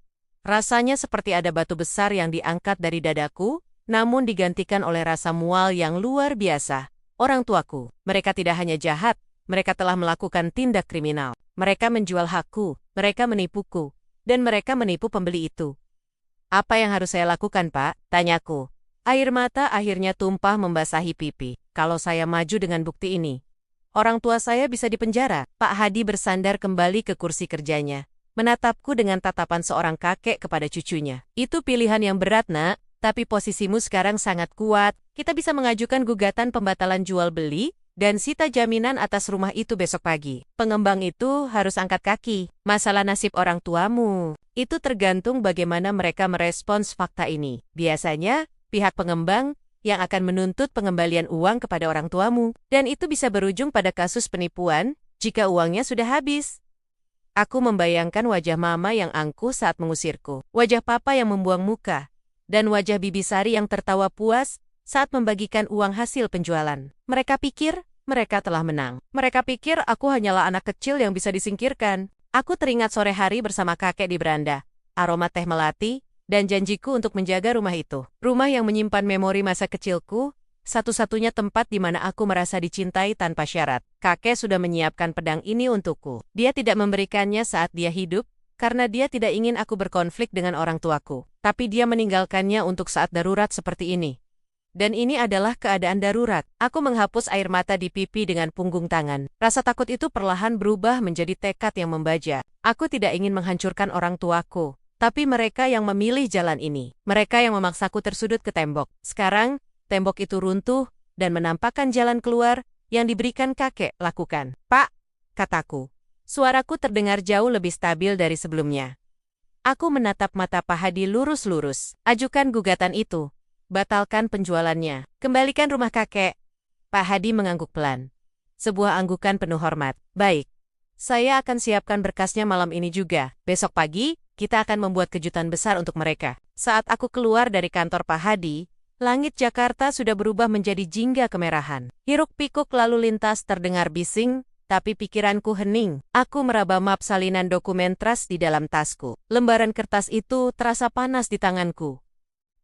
Speaker 1: Rasanya seperti ada batu besar yang diangkat dari dadaku, namun digantikan oleh rasa mual yang luar biasa. Orang tuaku, mereka tidak hanya jahat, mereka telah melakukan tindak kriminal. Mereka menjual hakku, mereka menipuku, dan mereka menipu pembeli itu. Apa yang harus saya lakukan, Pak? Tanyaku. Air mata akhirnya tumpah membasahi pipi. Kalau saya maju dengan bukti ini, orang tua saya bisa dipenjara. Pak Hadi bersandar kembali ke kursi kerjanya, menatapku dengan tatapan seorang kakek kepada cucunya. Itu pilihan yang berat, Nak, tapi posisimu sekarang sangat kuat. Kita bisa mengajukan gugatan pembatalan jual beli dan sita jaminan atas rumah itu besok pagi. Pengembang itu harus angkat kaki. Masalah nasib orang tuamu, itu tergantung bagaimana mereka merespons fakta ini. Biasanya, pihak pengembang yang akan menuntut pengembalian uang kepada orang tuamu. Dan itu bisa berujung pada kasus penipuan jika uangnya sudah habis. Aku membayangkan wajah mama yang angkuh saat mengusirku, wajah papa yang membuang muka, dan wajah bibi Sari yang tertawa puas saat membagikan uang hasil penjualan. Mereka pikir mereka telah menang. Mereka pikir aku hanyalah anak kecil yang bisa disingkirkan. Aku teringat sore hari bersama kakek di beranda, aroma teh melati, dan janjiku untuk menjaga rumah itu. Rumah yang menyimpan memori masa kecilku, satu-satunya tempat di mana aku merasa dicintai tanpa syarat. Kakek sudah menyiapkan pedang ini untukku. Dia tidak memberikannya saat dia hidup, karena dia tidak ingin aku berkonflik dengan orang tuaku. Tapi dia meninggalkannya untuk saat darurat seperti ini. Dan ini adalah keadaan darurat. Aku menghapus air mata di pipi dengan punggung tangan. Rasa takut itu perlahan berubah menjadi tekad yang membaja. Aku tidak ingin menghancurkan orang tuaku, tapi mereka yang memilih jalan ini. Mereka yang memaksaku tersudut ke tembok. Sekarang, tembok itu runtuh dan menampakkan jalan keluar yang diberikan kakek lakukan. Pak, kataku. Suaraku terdengar jauh lebih stabil dari sebelumnya. Aku menatap mata Pak Hadi lurus-lurus. Ajukan gugatan itu. Batalkan penjualannya. Kembalikan rumah kakek. Pak Hadi mengangguk pelan. Sebuah anggukan penuh hormat. Baik. Saya akan siapkan berkasnya malam ini juga. Besok pagi, kita akan membuat kejutan besar untuk mereka. Saat aku keluar dari kantor Pak Hadi, langit Jakarta sudah berubah menjadi jingga kemerahan. Hiruk-pikuk lalu lintas terdengar bising, tapi pikiranku hening. Aku meraba map salinan dokumen trust di dalam tasku. Lembaran kertas itu terasa panas di tanganku.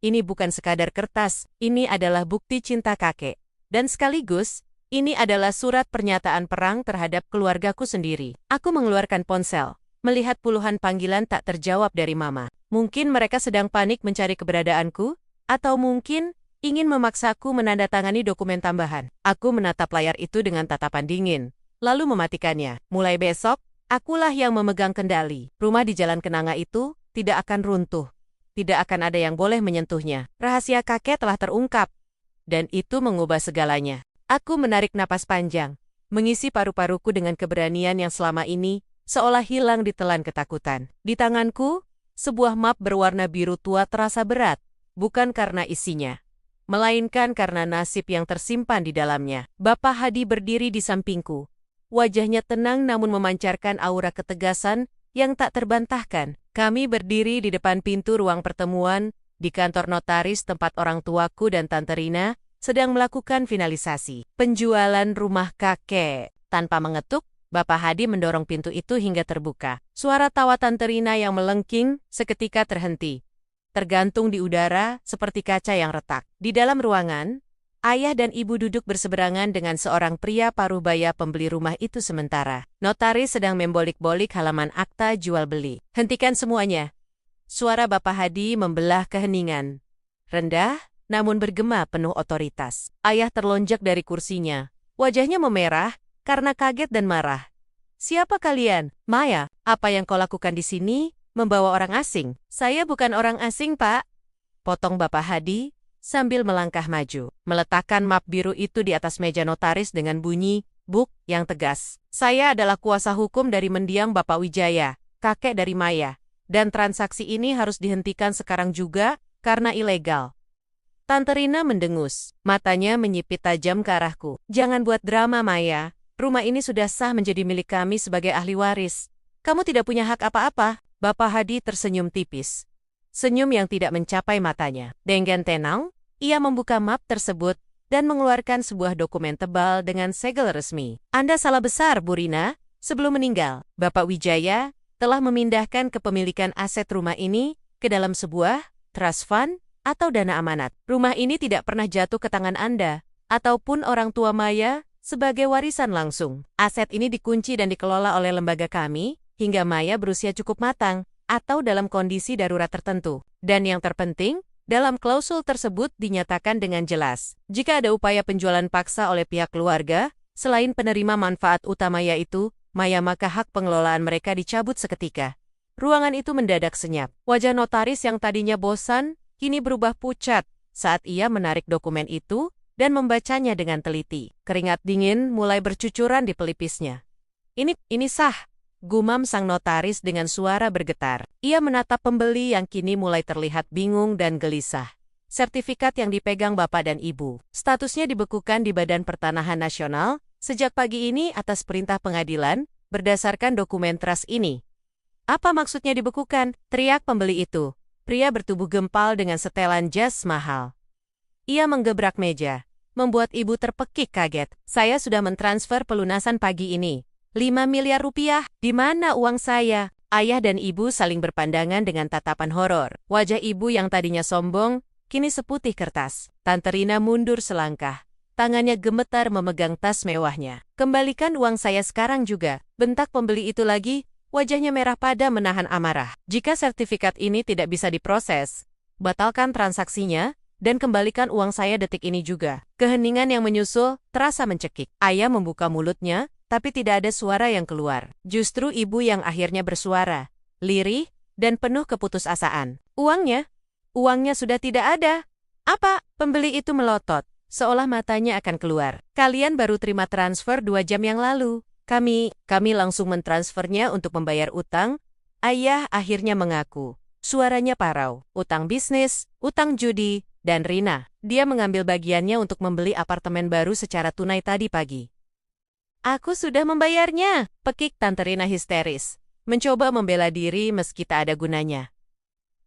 Speaker 1: Ini bukan sekadar kertas, ini adalah bukti cinta kakek. Dan sekaligus, ini adalah surat pernyataan perang terhadap keluargaku sendiri. Aku mengeluarkan ponsel, melihat puluhan panggilan tak terjawab dari mama. Mungkin mereka sedang panik mencari keberadaanku, atau mungkin ingin memaksaku menandatangani dokumen tambahan. Aku menatap layar itu dengan tatapan dingin, lalu mematikannya. Mulai besok, akulah yang memegang kendali. Rumah di Jalan Kenanga itu tidak akan runtuh. Tidak akan ada yang boleh menyentuhnya. Rahasia kakek telah terungkap. Dan itu mengubah segalanya. Aku menarik napas panjang, mengisi paru-paruku dengan keberanian yang selama ini seolah hilang ditelan ketakutan. Di tanganku, sebuah map berwarna biru tua terasa berat, bukan karena isinya, melainkan karena nasib yang tersimpan di dalamnya. Bapak Hadi berdiri di sampingku. Wajahnya tenang namun memancarkan aura ketegasan yang tak terbantahkan. Kami berdiri di depan pintu ruang pertemuan di kantor notaris tempat orang tuaku dan Tante Rina sedang melakukan finalisasi penjualan rumah kakek. Tanpa mengetuk, Bapak Hadi mendorong pintu itu hingga terbuka. Suara tawa Tante Rina yang melengking seketika terhenti, tergantung di udara seperti kaca yang retak. Di dalam ruangan, ayah dan ibu duduk berseberangan dengan seorang pria paruh baya pembeli rumah itu sementara. Notaris sedang membolik-bolik halaman akta jual beli. Hentikan semuanya. Suara Bapak Hadi membelah keheningan. Rendah, namun bergema penuh otoritas. Ayah terlonjak dari kursinya. Wajahnya memerah karena kaget dan marah. Siapa kalian? Maya, apa yang kau lakukan di sini? Membawa orang asing? Saya bukan orang asing, Pak. Potong Bapak Hadi sambil melangkah maju, meletakkan map biru itu di atas meja notaris dengan bunyi "buk" yang tegas. Saya adalah kuasa hukum dari mendiang Bapak Wijaya, kakek dari Maya, dan transaksi ini harus dihentikan sekarang juga karena ilegal. Tante Rina mendengus, matanya menyipit tajam ke arahku. Jangan buat drama, Maya. Rumah ini sudah sah menjadi milik kami sebagai ahli waris. Kamu tidak punya hak apa-apa. Bapak Hadi tersenyum tipis. Senyum yang tidak mencapai matanya. Dengan tenang, ia membuka map tersebut dan mengeluarkan sebuah dokumen tebal dengan segel resmi. Anda salah besar, Bu Rina. Sebelum meninggal, Bapak Wijaya telah memindahkan kepemilikan aset rumah ini ke dalam sebuah trust fund atau dana amanat. Rumah ini tidak pernah jatuh ke tangan Anda ataupun orang tua Maya sebagai warisan langsung. Aset ini dikunci dan dikelola oleh lembaga kami hingga Maya berusia cukup matang atau dalam kondisi darurat tertentu. Dan yang terpenting, dalam klausul tersebut dinyatakan dengan jelas, jika ada upaya penjualan paksa oleh pihak keluarga, selain penerima manfaat utama yaitu Maya, maka hak pengelolaan mereka dicabut seketika. Ruangan itu mendadak senyap. Wajah notaris yang tadinya bosan, kini berubah pucat saat ia menarik dokumen itu dan membacanya dengan teliti. Keringat dingin mulai bercucuran di pelipisnya. Ini sah, gumam sang notaris dengan suara bergetar. Ia menatap pembeli yang kini mulai terlihat bingung dan gelisah. Sertifikat yang dipegang bapak dan ibu. Statusnya dibekukan di Badan Pertanahan Nasional sejak pagi ini atas perintah pengadilan berdasarkan dokumen trust ini. Apa maksudnya dibekukan? Teriak pembeli itu. Pria bertubuh gempal dengan setelan jas mahal. Ia menggebrak meja, membuat ibu terpekik kaget. Saya sudah mentransfer pelunasan pagi ini. 5 miliar rupiah, di mana uang saya? Ayah dan ibu saling berpandangan dengan tatapan horor. Wajah ibu yang tadinya sombong, kini seputih kertas. Tante Rina mundur selangkah. Tangannya gemetar memegang tas mewahnya. Kembalikan uang saya sekarang juga. Bentak pembeli itu lagi, wajahnya merah pada menahan amarah. Jika sertifikat ini tidak bisa diproses, batalkan transaksinya, dan kembalikan uang saya detik ini juga. Keheningan yang menyusul terasa mencekik. Ayah membuka mulutnya, tapi tidak ada suara yang keluar. Justru ibu yang akhirnya bersuara, lirih dan penuh keputusasaan. Uangnya sudah tidak ada. Apa? Pembeli itu melotot, seolah matanya akan keluar. Kalian baru terima transfer 2 jam yang lalu. Kami langsung mentransfernya untuk membayar utang. Ayah akhirnya mengaku. Suaranya parau. Utang bisnis, utang judi, dan Rina. Dia mengambil bagiannya untuk membeli apartemen baru secara tunai tadi pagi. Aku sudah membayarnya, pekik Tante Rina histeris. Mencoba membela diri meski tak ada gunanya.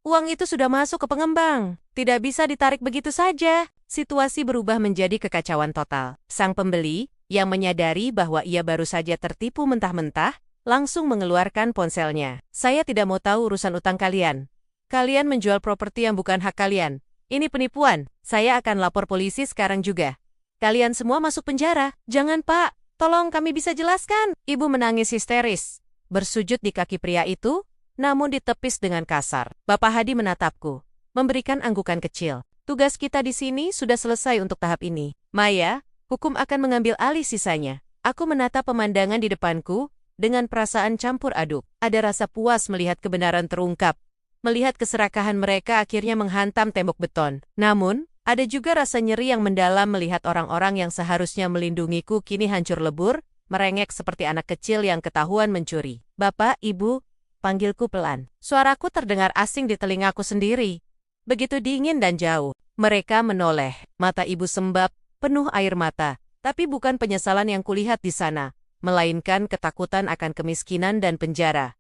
Speaker 1: Uang itu sudah masuk ke pengembang. Tidak bisa ditarik begitu saja. Situasi berubah menjadi kekacauan total. Sang pembeli, yang menyadari bahwa ia baru saja tertipu mentah-mentah, langsung mengeluarkan ponselnya. Saya tidak mau tahu urusan utang kalian. Kalian menjual properti yang bukan hak kalian. Ini penipuan. Saya akan lapor polisi sekarang juga. Kalian semua masuk penjara. Jangan, Pak. Tolong kami bisa jelaskan. Ibu menangis histeris. Bersujud di kaki pria itu, namun ditepis dengan kasar. Bapak Hadi menatapku, memberikan anggukan kecil. Tugas kita di sini sudah selesai untuk tahap ini. Maya, hukum akan mengambil alih sisanya. Aku menatap pemandangan di depanku dengan perasaan campur aduk. Ada rasa puas melihat kebenaran terungkap. Melihat keserakahan mereka akhirnya menghantam tembok beton. Namun, ada juga rasa nyeri yang mendalam melihat orang-orang yang seharusnya melindungiku kini hancur lebur, merengek seperti anak kecil yang ketahuan mencuri. Bapak, Ibu, panggilku pelan. Suaraku terdengar asing di telingaku sendiri. Begitu dingin dan jauh. Mereka menoleh. Mata ibu sembab, penuh air mata. Tapi bukan penyesalan yang kulihat di sana, melainkan ketakutan akan kemiskinan dan penjara.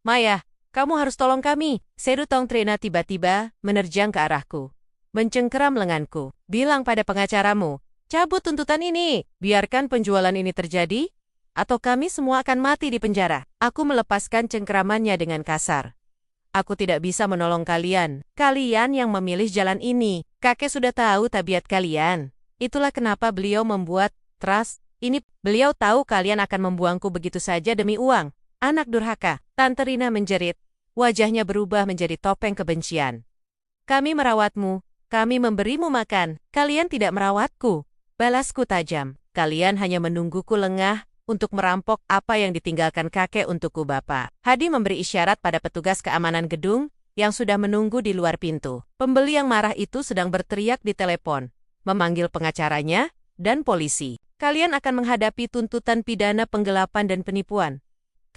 Speaker 1: Maya, kamu harus tolong kami. Seru Tong Trina tiba-tiba menerjang ke arahku. Mencengkeram lenganku. Bilang pada pengacaramu, cabut tuntutan ini. Biarkan penjualan ini terjadi, atau kami semua akan mati di penjara. Aku melepaskan cengkeramannya dengan kasar. Aku tidak bisa menolong kalian. Kalian yang memilih jalan ini. Kakek sudah tahu tabiat kalian. Itulah kenapa beliau membuat trust ini. Beliau tahu kalian akan membuangku begitu saja demi uang. Anak durhaka. Tante Rina menjerit. Wajahnya berubah menjadi topeng kebencian. Kami merawatmu. Kami memberimu makan. Kalian tidak merawatku. Balasku tajam. Kalian hanya menungguku lengah untuk merampok apa yang ditinggalkan kakek untukku, Bapak. Hadi memberi isyarat pada petugas keamanan gedung yang sudah menunggu di luar pintu. Pembeli yang marah itu sedang berteriak di telepon, memanggil pengacaranya dan polisi. Kalian akan menghadapi tuntutan pidana penggelapan dan penipuan,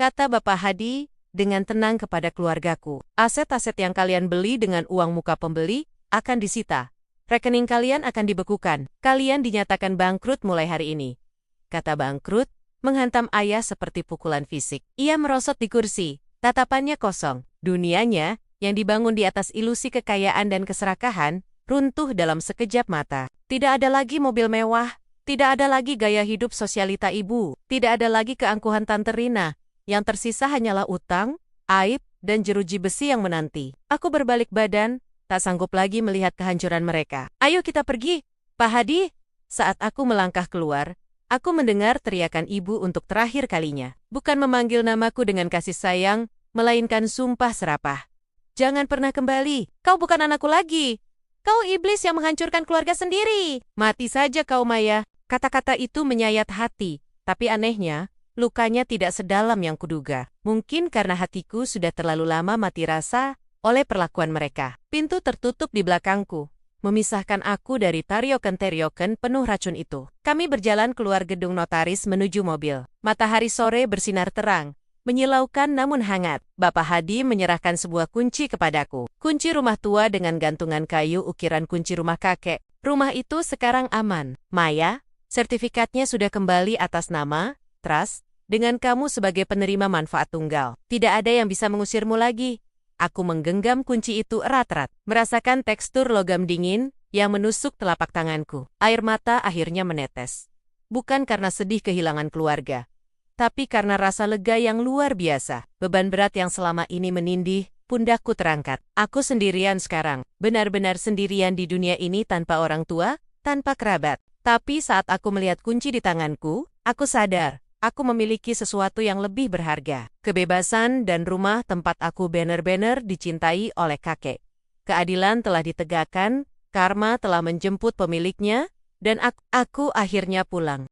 Speaker 1: kata Bapak Hadi dengan tenang kepada keluargaku. Aset-aset yang kalian beli dengan uang muka pembeli akan disita. Rekening kalian akan dibekukan. Kalian dinyatakan bangkrut mulai hari ini. Kata bangkrut menghantam ayah seperti pukulan fisik. Ia merosot di kursi, tatapannya kosong. Dunianya, yang dibangun di atas ilusi kekayaan dan keserakahan, runtuh dalam sekejap mata. Tidak ada lagi mobil mewah, tidak ada lagi gaya hidup sosialita ibu, tidak ada lagi keangkuhan Tante Rina. Yang tersisa hanyalah utang, aib, dan jeruji besi yang menanti. Aku berbalik badan, tak sanggup lagi melihat kehancuran mereka. "Ayo kita pergi, Pak Hadi!" Saat aku melangkah keluar, aku mendengar teriakan ibu untuk terakhir kalinya. Bukan memanggil namaku dengan kasih sayang, melainkan sumpah serapah. "Jangan pernah kembali, kau bukan anakku lagi. Kau iblis yang menghancurkan keluarga sendiri. Mati saja kau, Maya." Kata-kata itu menyayat hati, tapi anehnya, lukanya tidak sedalam yang kuduga. Mungkin karena hatiku sudah terlalu lama mati rasa oleh perlakuan mereka. Pintu tertutup di belakangku, memisahkan aku dari tariokan-tariokan penuh racun itu. Kami berjalan keluar gedung notaris menuju mobil. Matahari sore bersinar terang, menyilaukan namun hangat. Bapak Hadi menyerahkan sebuah kunci kepadaku. Kunci rumah tua dengan gantungan kayu ukiran kunci rumah kakek. Rumah itu sekarang aman. "Maya, sertifikatnya sudah kembali atas nama Trust, dengan kamu sebagai penerima manfaat tunggal. Tidak ada yang bisa mengusirmu lagi." Aku menggenggam kunci itu erat-erat, merasakan tekstur logam dingin yang menusuk telapak tanganku. Air mata akhirnya menetes. Bukan karena sedih kehilangan keluarga, tapi karena rasa lega yang luar biasa. Beban berat yang selama ini menindih, pundakku terangkat. Aku sendirian sekarang, benar-benar sendirian di dunia ini tanpa orang tua, tanpa kerabat. Tapi saat aku melihat kunci di tanganku, aku sadar, aku memiliki sesuatu yang lebih berharga. Kebebasan dan rumah tempat aku benar-benar dicintai oleh kakek. Keadilan telah ditegakkan, karma telah menjemput pemiliknya, dan aku akhirnya pulang.